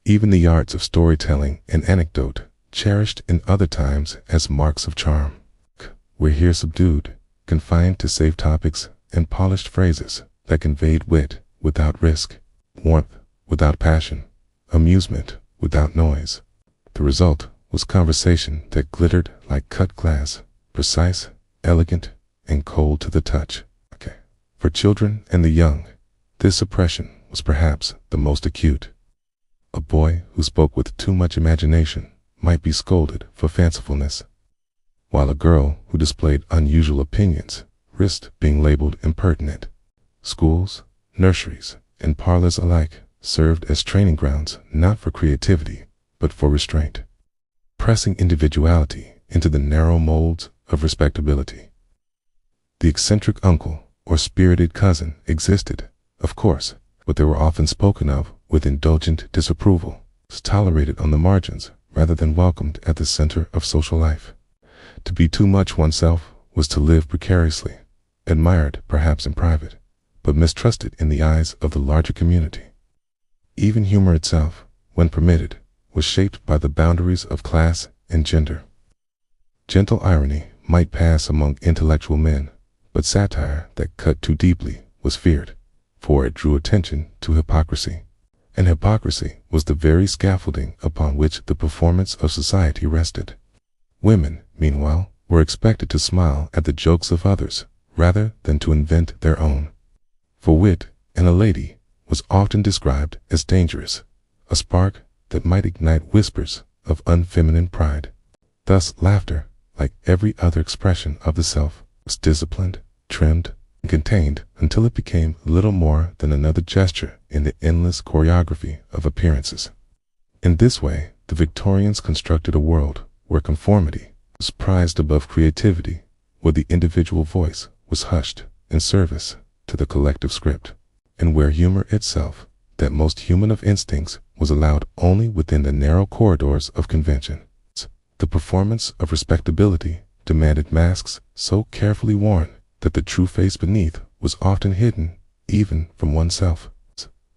Even the arts of storytelling and anecdote, cherished in other times as marks of charm, were here subdued, confined to safe topics and polished phrases that conveyed wit without risk, warmth without passion, amusement without noise. The result was conversation that glittered like cut glass, precise, elegant, and cold to the touch. For children and the young, this oppression was perhaps the most acute. A boy who spoke with too much imagination might be scolded for fancifulness, while a girl who displayed unusual opinions risked being labeled impertinent. Schools, nurseries, and parlors alike served as training grounds not for creativity, but for restraint, pressing individuality into the narrow molds of respectability. The eccentric uncle or spirited cousin existed, of course, but they were often spoken of with indulgent disapproval, tolerated on the margins rather than welcomed at the center of social life. To be too much oneself was to live precariously, admired perhaps in private, but mistrusted in the eyes of the larger community. Even humor itself, when permitted, was shaped by the boundaries of class and gender. Gentle irony might pass among intellectual men, but satire that cut too deeply was feared, for it drew attention to hypocrisy, and hypocrisy was the very scaffolding upon which the performance of society rested. Women, meanwhile, were expected to smile at the jokes of others rather than to invent their own. For wit in a lady was often described as dangerous, a spark that might ignite whispers of unfeminine pride. Thus laughter, like every other expression of the self, was disciplined, trimmed, contained until it became little more than another gesture in the endless choreography of appearances. In this way, the Victorians constructed a world where conformity was prized above creativity, where the individual voice was hushed in service to the collective script, and where humor itself, that most human of instincts, was allowed only within the narrow corridors of convention. The performance of respectability demanded masks so carefully worn that the true face beneath was often hidden even from oneself,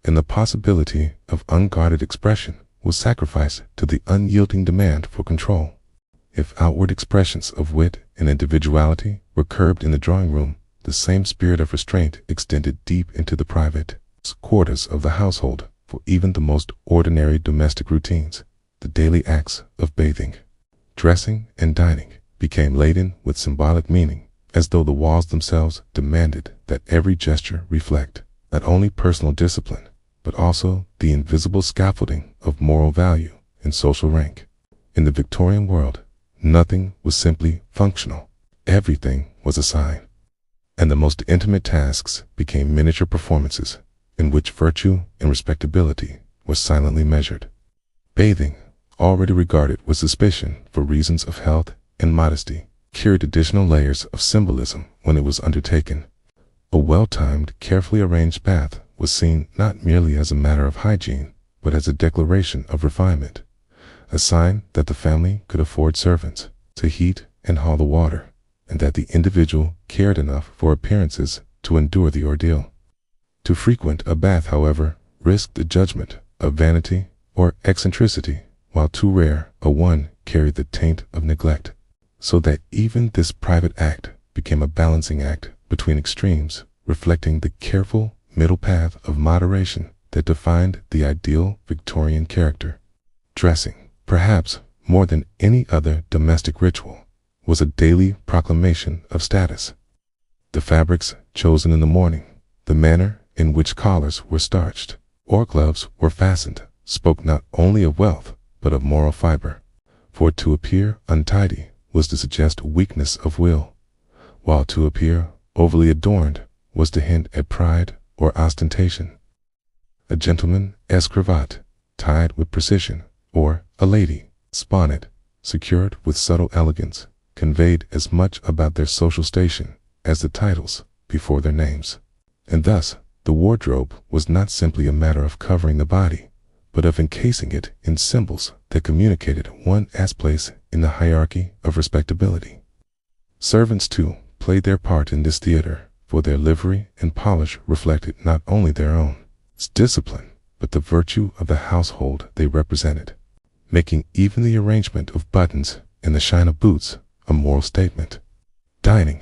and the possibility of unguarded expression was sacrificed to the unyielding demand for control. If outward expressions of wit and individuality were curbed in the drawing room, the same spirit of restraint extended deep into the private quarters of the household. For even the most ordinary domestic routines, the daily acts of bathing, dressing, and dining, became laden with symbolic meaning, as though the walls themselves demanded that every gesture reflect not only personal discipline, but also the invisible scaffolding of moral value and social rank. In the Victorian world, nothing was simply functional. Everything was a sign, and the most intimate tasks became miniature performances in which virtue and respectability were silently measured. Bathing, already regarded with suspicion for reasons of health and modesty, carried additional layers of symbolism when it was undertaken. A well-timed, carefully arranged bath was seen not merely as a matter of hygiene, but as a declaration of refinement, a sign that the family could afford servants to heat and haul the water, and that the individual cared enough for appearances to endure the ordeal. To frequent a bath, however, risked the judgment of vanity or eccentricity, while too rare a one carried the taint of neglect, so that even this private act became a balancing act between extremes, reflecting the careful middle path of moderation that defined the ideal Victorian character. Dressing, perhaps more than any other domestic ritual, was a daily proclamation of status. The fabrics chosen in the morning, the manner in which collars were starched or gloves were fastened, spoke not only of wealth, but of moral fiber. For to appear untidy was to suggest weakness of will, while to appear overly adorned was to hint at pride or ostentation. A gentleman's cravat, tied with precision, or a lady's bonnet, secured with subtle elegance, conveyed as much about their social station as the titles before their names. And thus, the wardrobe was not simply a matter of covering the body, but of encasing it in symbols that communicated one's place in the hierarchy of respectability. Servants, too, played their part in this theater, for their livery and polish reflected not only their own discipline, but the virtue of the household they represented, making even the arrangement of buttons and the shine of boots a moral statement. Dining,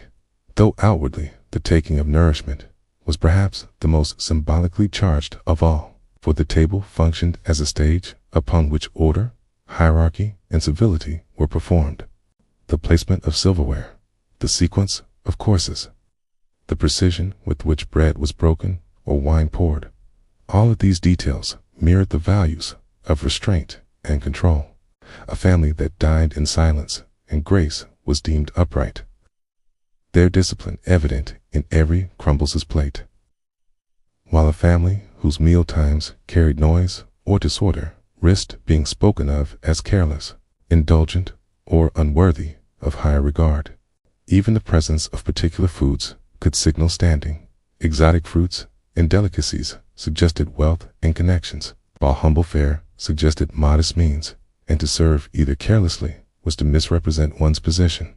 though outwardly the taking of nourishment, was perhaps the most symbolically charged of all, for the table functioned as a stage upon which order, hierarchy, and civility were performed. The placement of silverware, the sequence of courses, the precision with which bread was broken or wine poured, all of these details mirrored the values of restraint and control. A family that dined in silence and grace was deemed upright, their discipline evident in every crumble's plate, while a family whose meal times carried noise or disorder risked being spoken of as careless, indulgent, or unworthy of higher regard. Even the presence of particular foods could signal standing. Exotic fruits and delicacies suggested wealth and connections, while humble fare suggested modest means, and to serve either carelessly was to misrepresent one's position.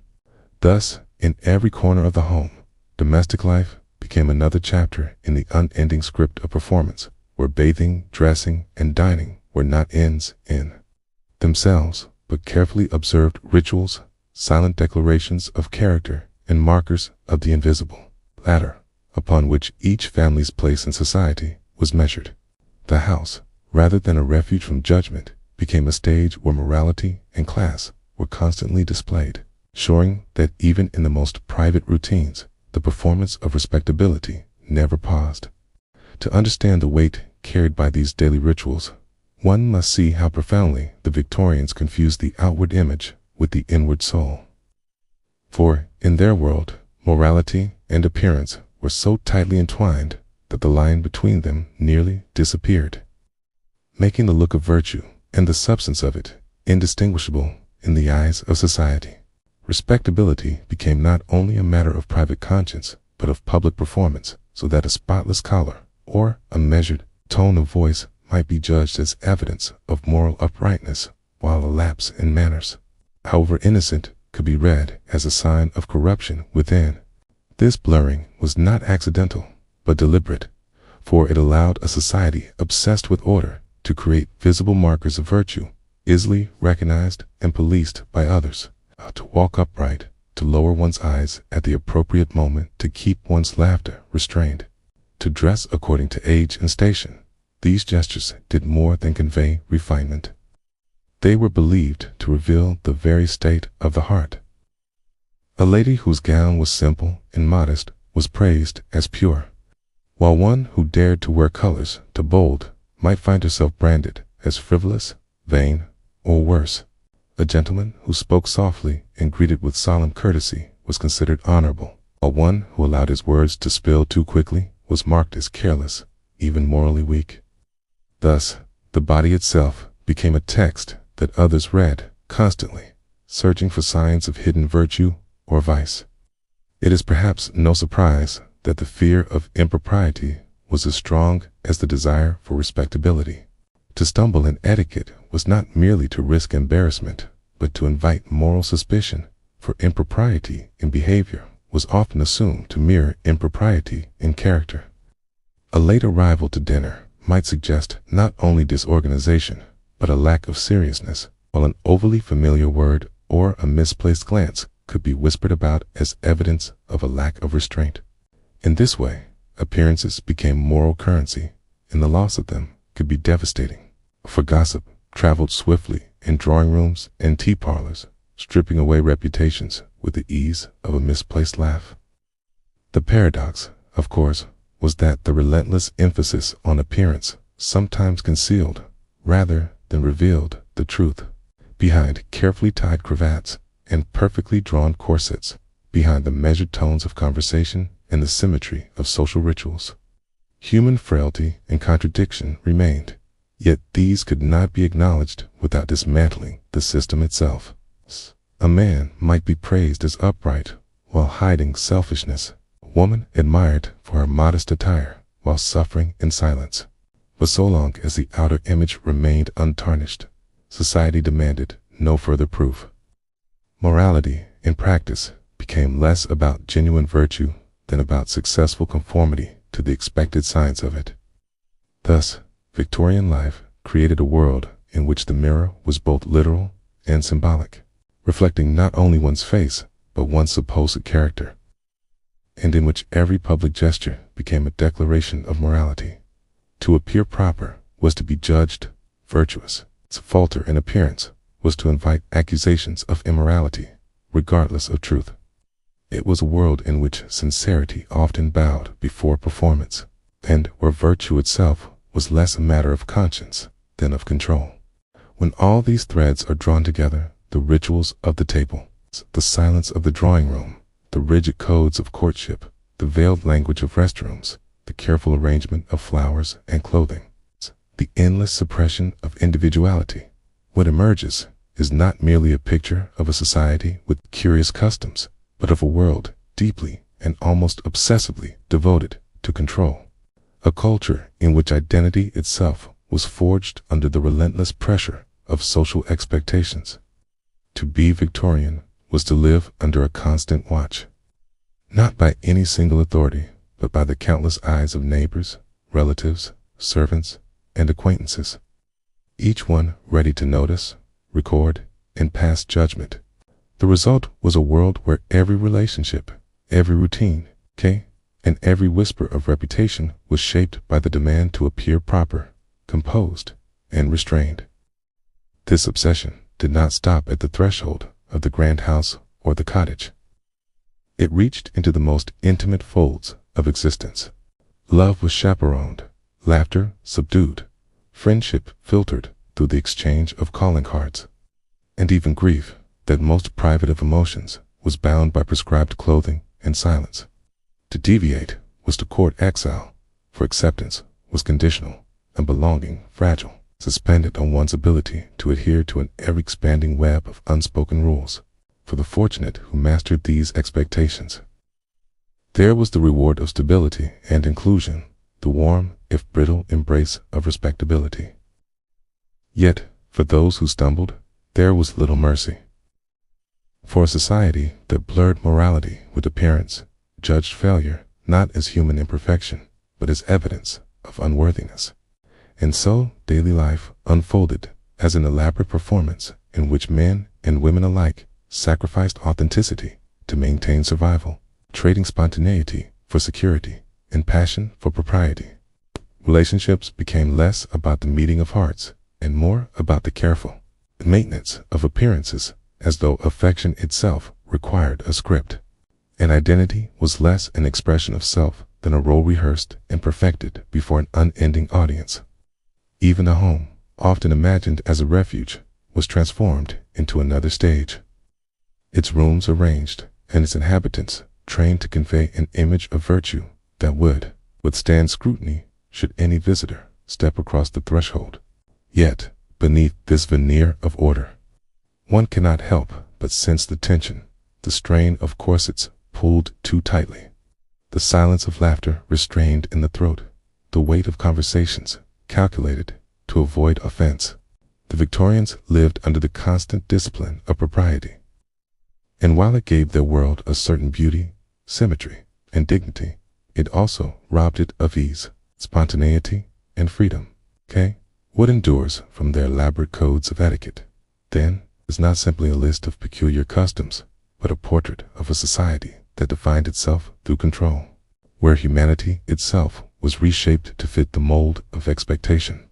Thus, in every corner of the home, domestic life became another chapter in the unending script of performance, where bathing, dressing, and dining were not ends in themselves, but carefully observed rituals, silent declarations of character, and markers of the invisible ladder upon which each family's place in society was measured. The house, rather than a refuge from judgment, became a stage where morality and class were constantly displayed, showing that even in the most private routines, the performance of respectability never paused. To understand the weight carried by these daily rituals, one must see how profoundly the Victorians confused the outward image with the inward soul. For, in their world, morality and appearance were so tightly entwined that the line between them nearly disappeared, making the look of virtue and the substance of it indistinguishable in the eyes of society. Respectability became not only a matter of private conscience, but of public performance, so that a spotless collar or a measured tone of voice might be judged as evidence of moral uprightness, while a lapse in manners, however innocent, could be read as a sign of corruption within. This blurring was not accidental, but deliberate, for it allowed a society obsessed with order to create visible markers of virtue, easily recognized and policed by others. To walk upright, to lower one's eyes at the appropriate moment, to keep one's laughter restrained, to dress according to age and station. These gestures did more than convey refinement. They were believed to reveal the very state of the heart. A lady whose gown was simple and modest was praised as pure, while one who dared to wear colors too bold might find herself branded as frivolous, vain, or worse. A gentleman who spoke softly and greeted with solemn courtesy was considered honorable, while one who allowed his words to spill too quickly was marked as careless, even morally weak. Thus, the body itself became a text that others read constantly, searching for signs of hidden virtue or vice. It is perhaps no surprise that the fear of impropriety was as strong as the desire for respectability. To stumble in etiquette was not merely to risk embarrassment, but to invite moral suspicion, for impropriety in behavior was often assumed to mirror impropriety in character. A late arrival to dinner might suggest not only disorganization, but a lack of seriousness, while an overly familiar word or a misplaced glance could be whispered about as evidence of a lack of restraint. In this way, appearances became moral currency, and the loss of them could be devastating, for gossip traveled swiftly in drawing rooms and tea parlors, stripping away reputations with the ease of a misplaced laugh. The paradox, of course, was that the relentless emphasis on appearance sometimes concealed, rather than revealed, the truth. Behind carefully tied cravats and perfectly drawn corsets, behind the measured tones of conversation and the symmetry of social rituals, human frailty and contradiction remained. Yet these could not be acknowledged without dismantling the system itself. A man might be praised as upright while hiding selfishness, a woman admired for her modest attire while suffering in silence. But so long as the outer image remained untarnished, society demanded no further proof. Morality, in practice, became less about genuine virtue than about successful conformity to the expected signs of it. Thus, Victorian life created a world in which the mirror was both literal and symbolic, reflecting not only one's face, but one's supposed character, and in which every public gesture became a declaration of morality. To appear proper was to be judged virtuous. To falter in appearance was to invite accusations of immorality, regardless of truth. It was a world in which sincerity often bowed before performance, and where virtue itself was less a matter of conscience than of control. When all these threads are drawn together, the rituals of the table, the silence of the drawing room, the rigid codes of courtship, the veiled language of restrooms, the careful arrangement of flowers and clothing, the endless suppression of individuality, what emerges is not merely a picture of a society with curious customs, but of a world deeply and almost obsessively devoted to control. A culture in which identity itself was forged under the relentless pressure of social expectations. To be Victorian was to live under a constant watch, not by any single authority, but by the countless eyes of neighbors, relatives, servants, and acquaintances, each one ready to notice, record, and pass judgment. The result was a world where every relationship, every routine, and every whisper of reputation was shaped by the demand to appear proper, composed, and restrained. This obsession did not stop at the threshold of the grand house or the cottage. It reached into the most intimate folds of existence. Love was chaperoned, laughter subdued, friendship filtered through the exchange of calling cards, and even grief, that most private of emotions, was bound by prescribed clothing and silence. To deviate was to court exile, for acceptance was conditional, and belonging fragile, suspended on one's ability to adhere to an ever-expanding web of unspoken rules. For the fortunate who mastered these expectations, there was the reward of stability and inclusion, the warm, if brittle, embrace of respectability. Yet, for those who stumbled, there was little mercy. For a society that blurred morality with appearance, judged failure not as human imperfection, but as evidence of unworthiness. And so daily life unfolded as an elaborate performance in which men and women alike sacrificed authenticity to maintain survival, trading spontaneity for security and passion for propriety. Relationships became less about the meeting of hearts and more about the careful maintenance of appearances, as though affection itself required a script. And identity was less an expression of self than a role rehearsed and perfected before an unending audience. Even a home, often imagined as a refuge, was transformed into another stage. Its rooms arranged, and its inhabitants trained to convey an image of virtue that would withstand scrutiny should any visitor step across the threshold. Yet, beneath this veneer of order, one cannot help but sense the tension, the strain of corsets pulled too tightly, the silence of laughter restrained in the throat, the weight of conversations calculated to avoid offense. The Victorians lived under the constant discipline of propriety. And while it gave their world a certain beauty, symmetry, and dignity, it also robbed it of ease, spontaneity, and freedom. What endures from their elaborate codes of etiquette, then, is not simply a list of peculiar customs, but a portrait of a society that defined itself through control, where humanity itself was reshaped to fit the mold of expectation.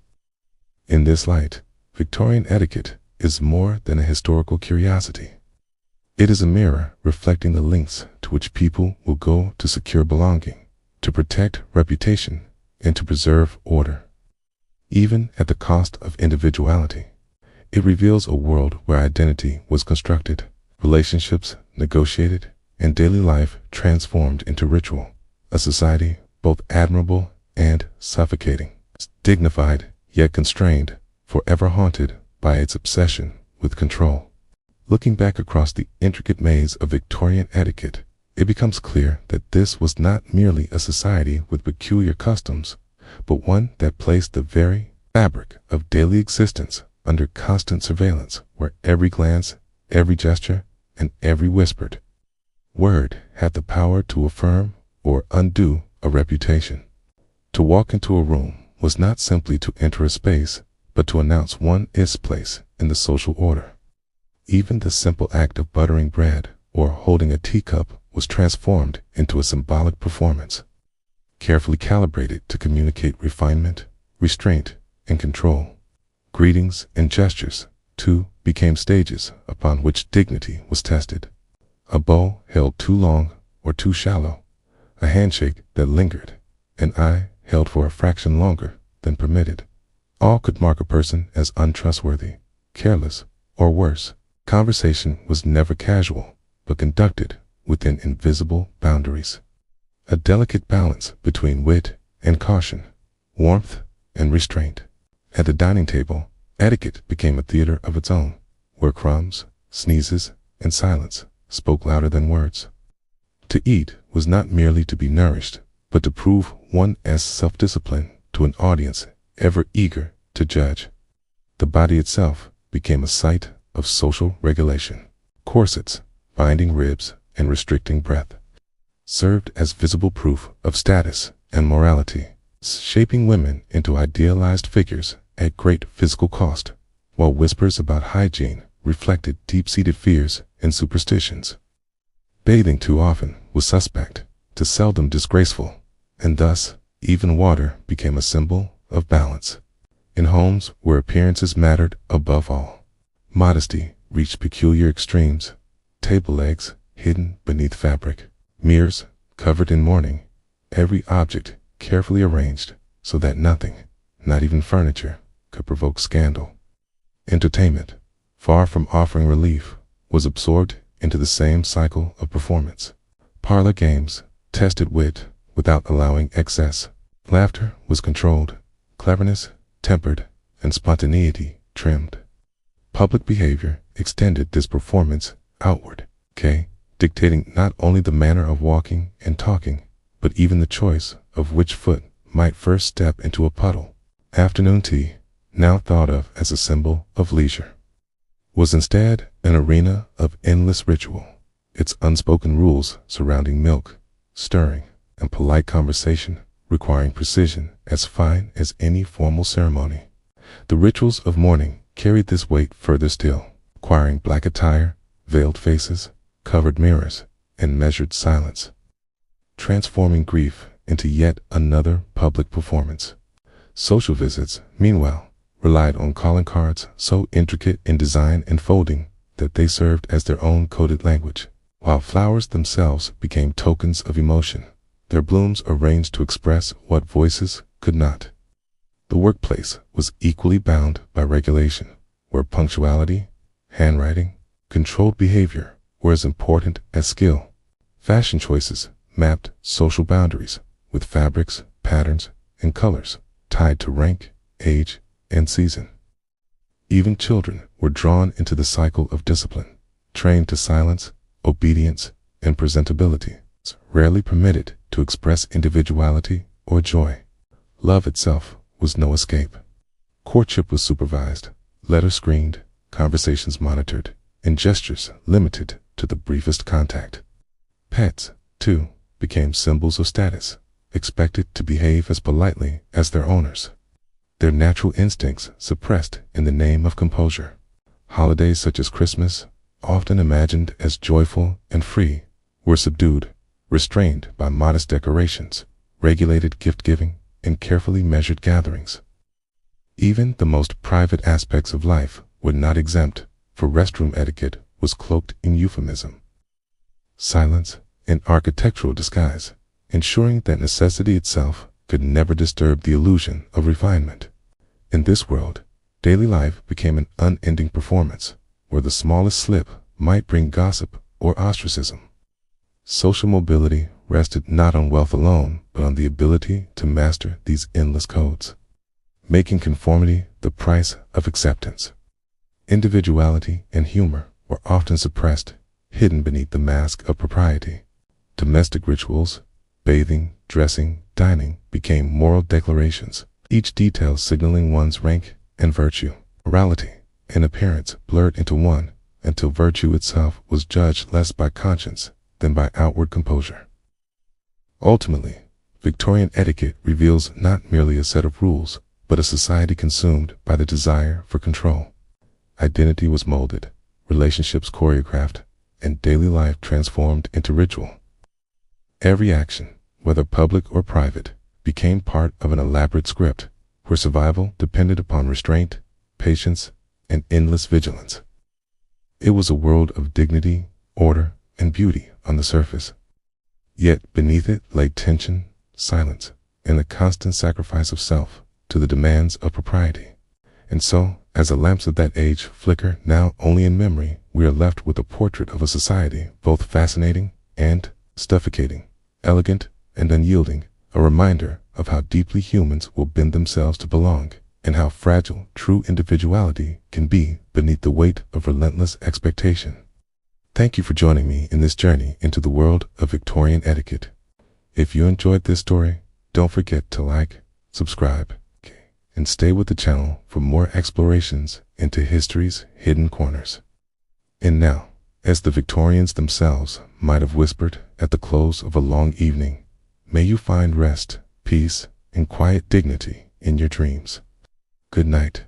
In this light, Victorian etiquette is more than a historical curiosity. It is a mirror reflecting the lengths to which people will go to secure belonging, to protect reputation, and to preserve order, even at the cost of individuality. It reveals a world where identity was constructed, relationships negotiated, and daily life transformed into ritual, a society both admirable and suffocating, dignified yet constrained, forever haunted by its obsession with control. Looking back across the intricate maze of Victorian etiquette, it becomes clear that this was not merely a society with peculiar customs, but one that placed the very fabric of daily existence under constant surveillance, where every glance, every gesture, and every whispered word had the power to affirm or undo a reputation. To walk into a room was not simply to enter a space, but to announce one's place in the social order. Even the simple act of buttering bread or holding a teacup was transformed into a symbolic performance, carefully calibrated to communicate refinement, restraint, and control. Greetings and gestures, too, became stages upon which dignity was tested. A bow held too long or too shallow, a handshake that lingered, an eye held for a fraction longer than permitted. All could mark a person as untrustworthy, careless, or worse. Conversation was never casual, but conducted within invisible boundaries. A delicate balance between wit and caution, warmth and restraint. At the dining table, etiquette became a theater of its own, where crumbs, sneezes, and silence spoke louder than words. To eat was not merely to be nourished, but to prove one's self-discipline to an audience ever eager to judge. The body itself became a site of social regulation. Corsets, binding ribs and restricting breath, served as visible proof of status and morality, shaping women into idealized figures at great physical cost, while whispers about hygiene reflected deep-seated fears and superstitions. Bathing too often was suspect, too seldom disgraceful, and thus even water became a symbol of balance. In homes where appearances mattered above all, modesty reached peculiar extremes. Table legs hidden beneath fabric, mirrors covered in mourning, every object carefully arranged so that nothing, not even furniture, could provoke scandal. Entertainment, far from offering relief, was absorbed into the same cycle of performance. Parlor games tested wit without allowing excess. Laughter was controlled, cleverness tempered, and spontaneity trimmed. Public behavior extended this performance outward, dictating not only the manner of walking and talking, but even the choice of which foot might first step into a puddle. Afternoon tea, now thought of as a symbol of leisure, was instead an arena of endless ritual, its unspoken rules surrounding milk, stirring, and polite conversation requiring precision as fine as any formal ceremony. The rituals of mourning carried this weight further still, requiring black attire, veiled faces, covered mirrors, and measured silence, transforming grief into yet another public performance. Social visits, meanwhile, relied on calling cards so intricate in design and folding that they served as their own coded language, while flowers themselves became tokens of emotion, their blooms arranged to express what voices could not. The workplace was equally bound by regulation, where punctuality, handwriting, controlled behavior were as important as skill. Fashion choices mapped social boundaries, with fabrics, patterns, and colors tied to rank, age, and season. Even children were drawn into the cycle of discipline, trained to silence, obedience, and presentability, rarely permitted to express individuality or joy. Love itself was no escape. Courtship was supervised, letters screened, conversations monitored, and gestures limited to the briefest contact. Pets, too, became symbols of status, expected to behave as politely as their owners, their natural instincts suppressed in the name of composure. Holidays such as Christmas, often imagined as joyful and free, were subdued, restrained by modest decorations, regulated gift-giving, and carefully measured gatherings. Even the most private aspects of life were not exempt, for restroom etiquette was cloaked in euphemism, silence, and architectural disguise, ensuring that necessity itself could never disturb the illusion of refinement. In this world, daily life became an unending performance, where the smallest slip might bring gossip or ostracism. Social mobility rested not on wealth alone, but on the ability to master these endless codes, making conformity the price of acceptance. Individuality and humor were often suppressed, hidden beneath the mask of propriety. Domestic rituals, bathing, dressing, dining, became moral declarations, each detail signaling one's rank and virtue. Morality and appearance blurred into one, until virtue itself was judged less by conscience than by outward composure. Ultimately, Victorian etiquette reveals not merely a set of rules, but a society consumed by the desire for control. Identity was molded, relationships choreographed, and daily life transformed into ritual. Every action, whether public or private, became part of an elaborate script, where survival depended upon restraint, patience, and endless vigilance. It was a world of dignity, order, and beauty on the surface. Yet beneath it lay tension, silence, and the constant sacrifice of self to the demands of propriety. And so, as the lamps of that age flicker now only in memory, we are left with a portrait of a society both fascinating and suffocating, elegant and unyielding, a reminder of how deeply humans will bend themselves to belong, and how fragile true individuality can be beneath the weight of relentless expectation. Thank you for joining me in this journey into the world of Victorian etiquette. If you enjoyed this story, don't forget to like, subscribe, and stay with the channel for more explorations into history's hidden corners. And now, as the Victorians themselves might have whispered at the close of a long evening, may you find rest, peace, and quiet dignity in your dreams. Good night.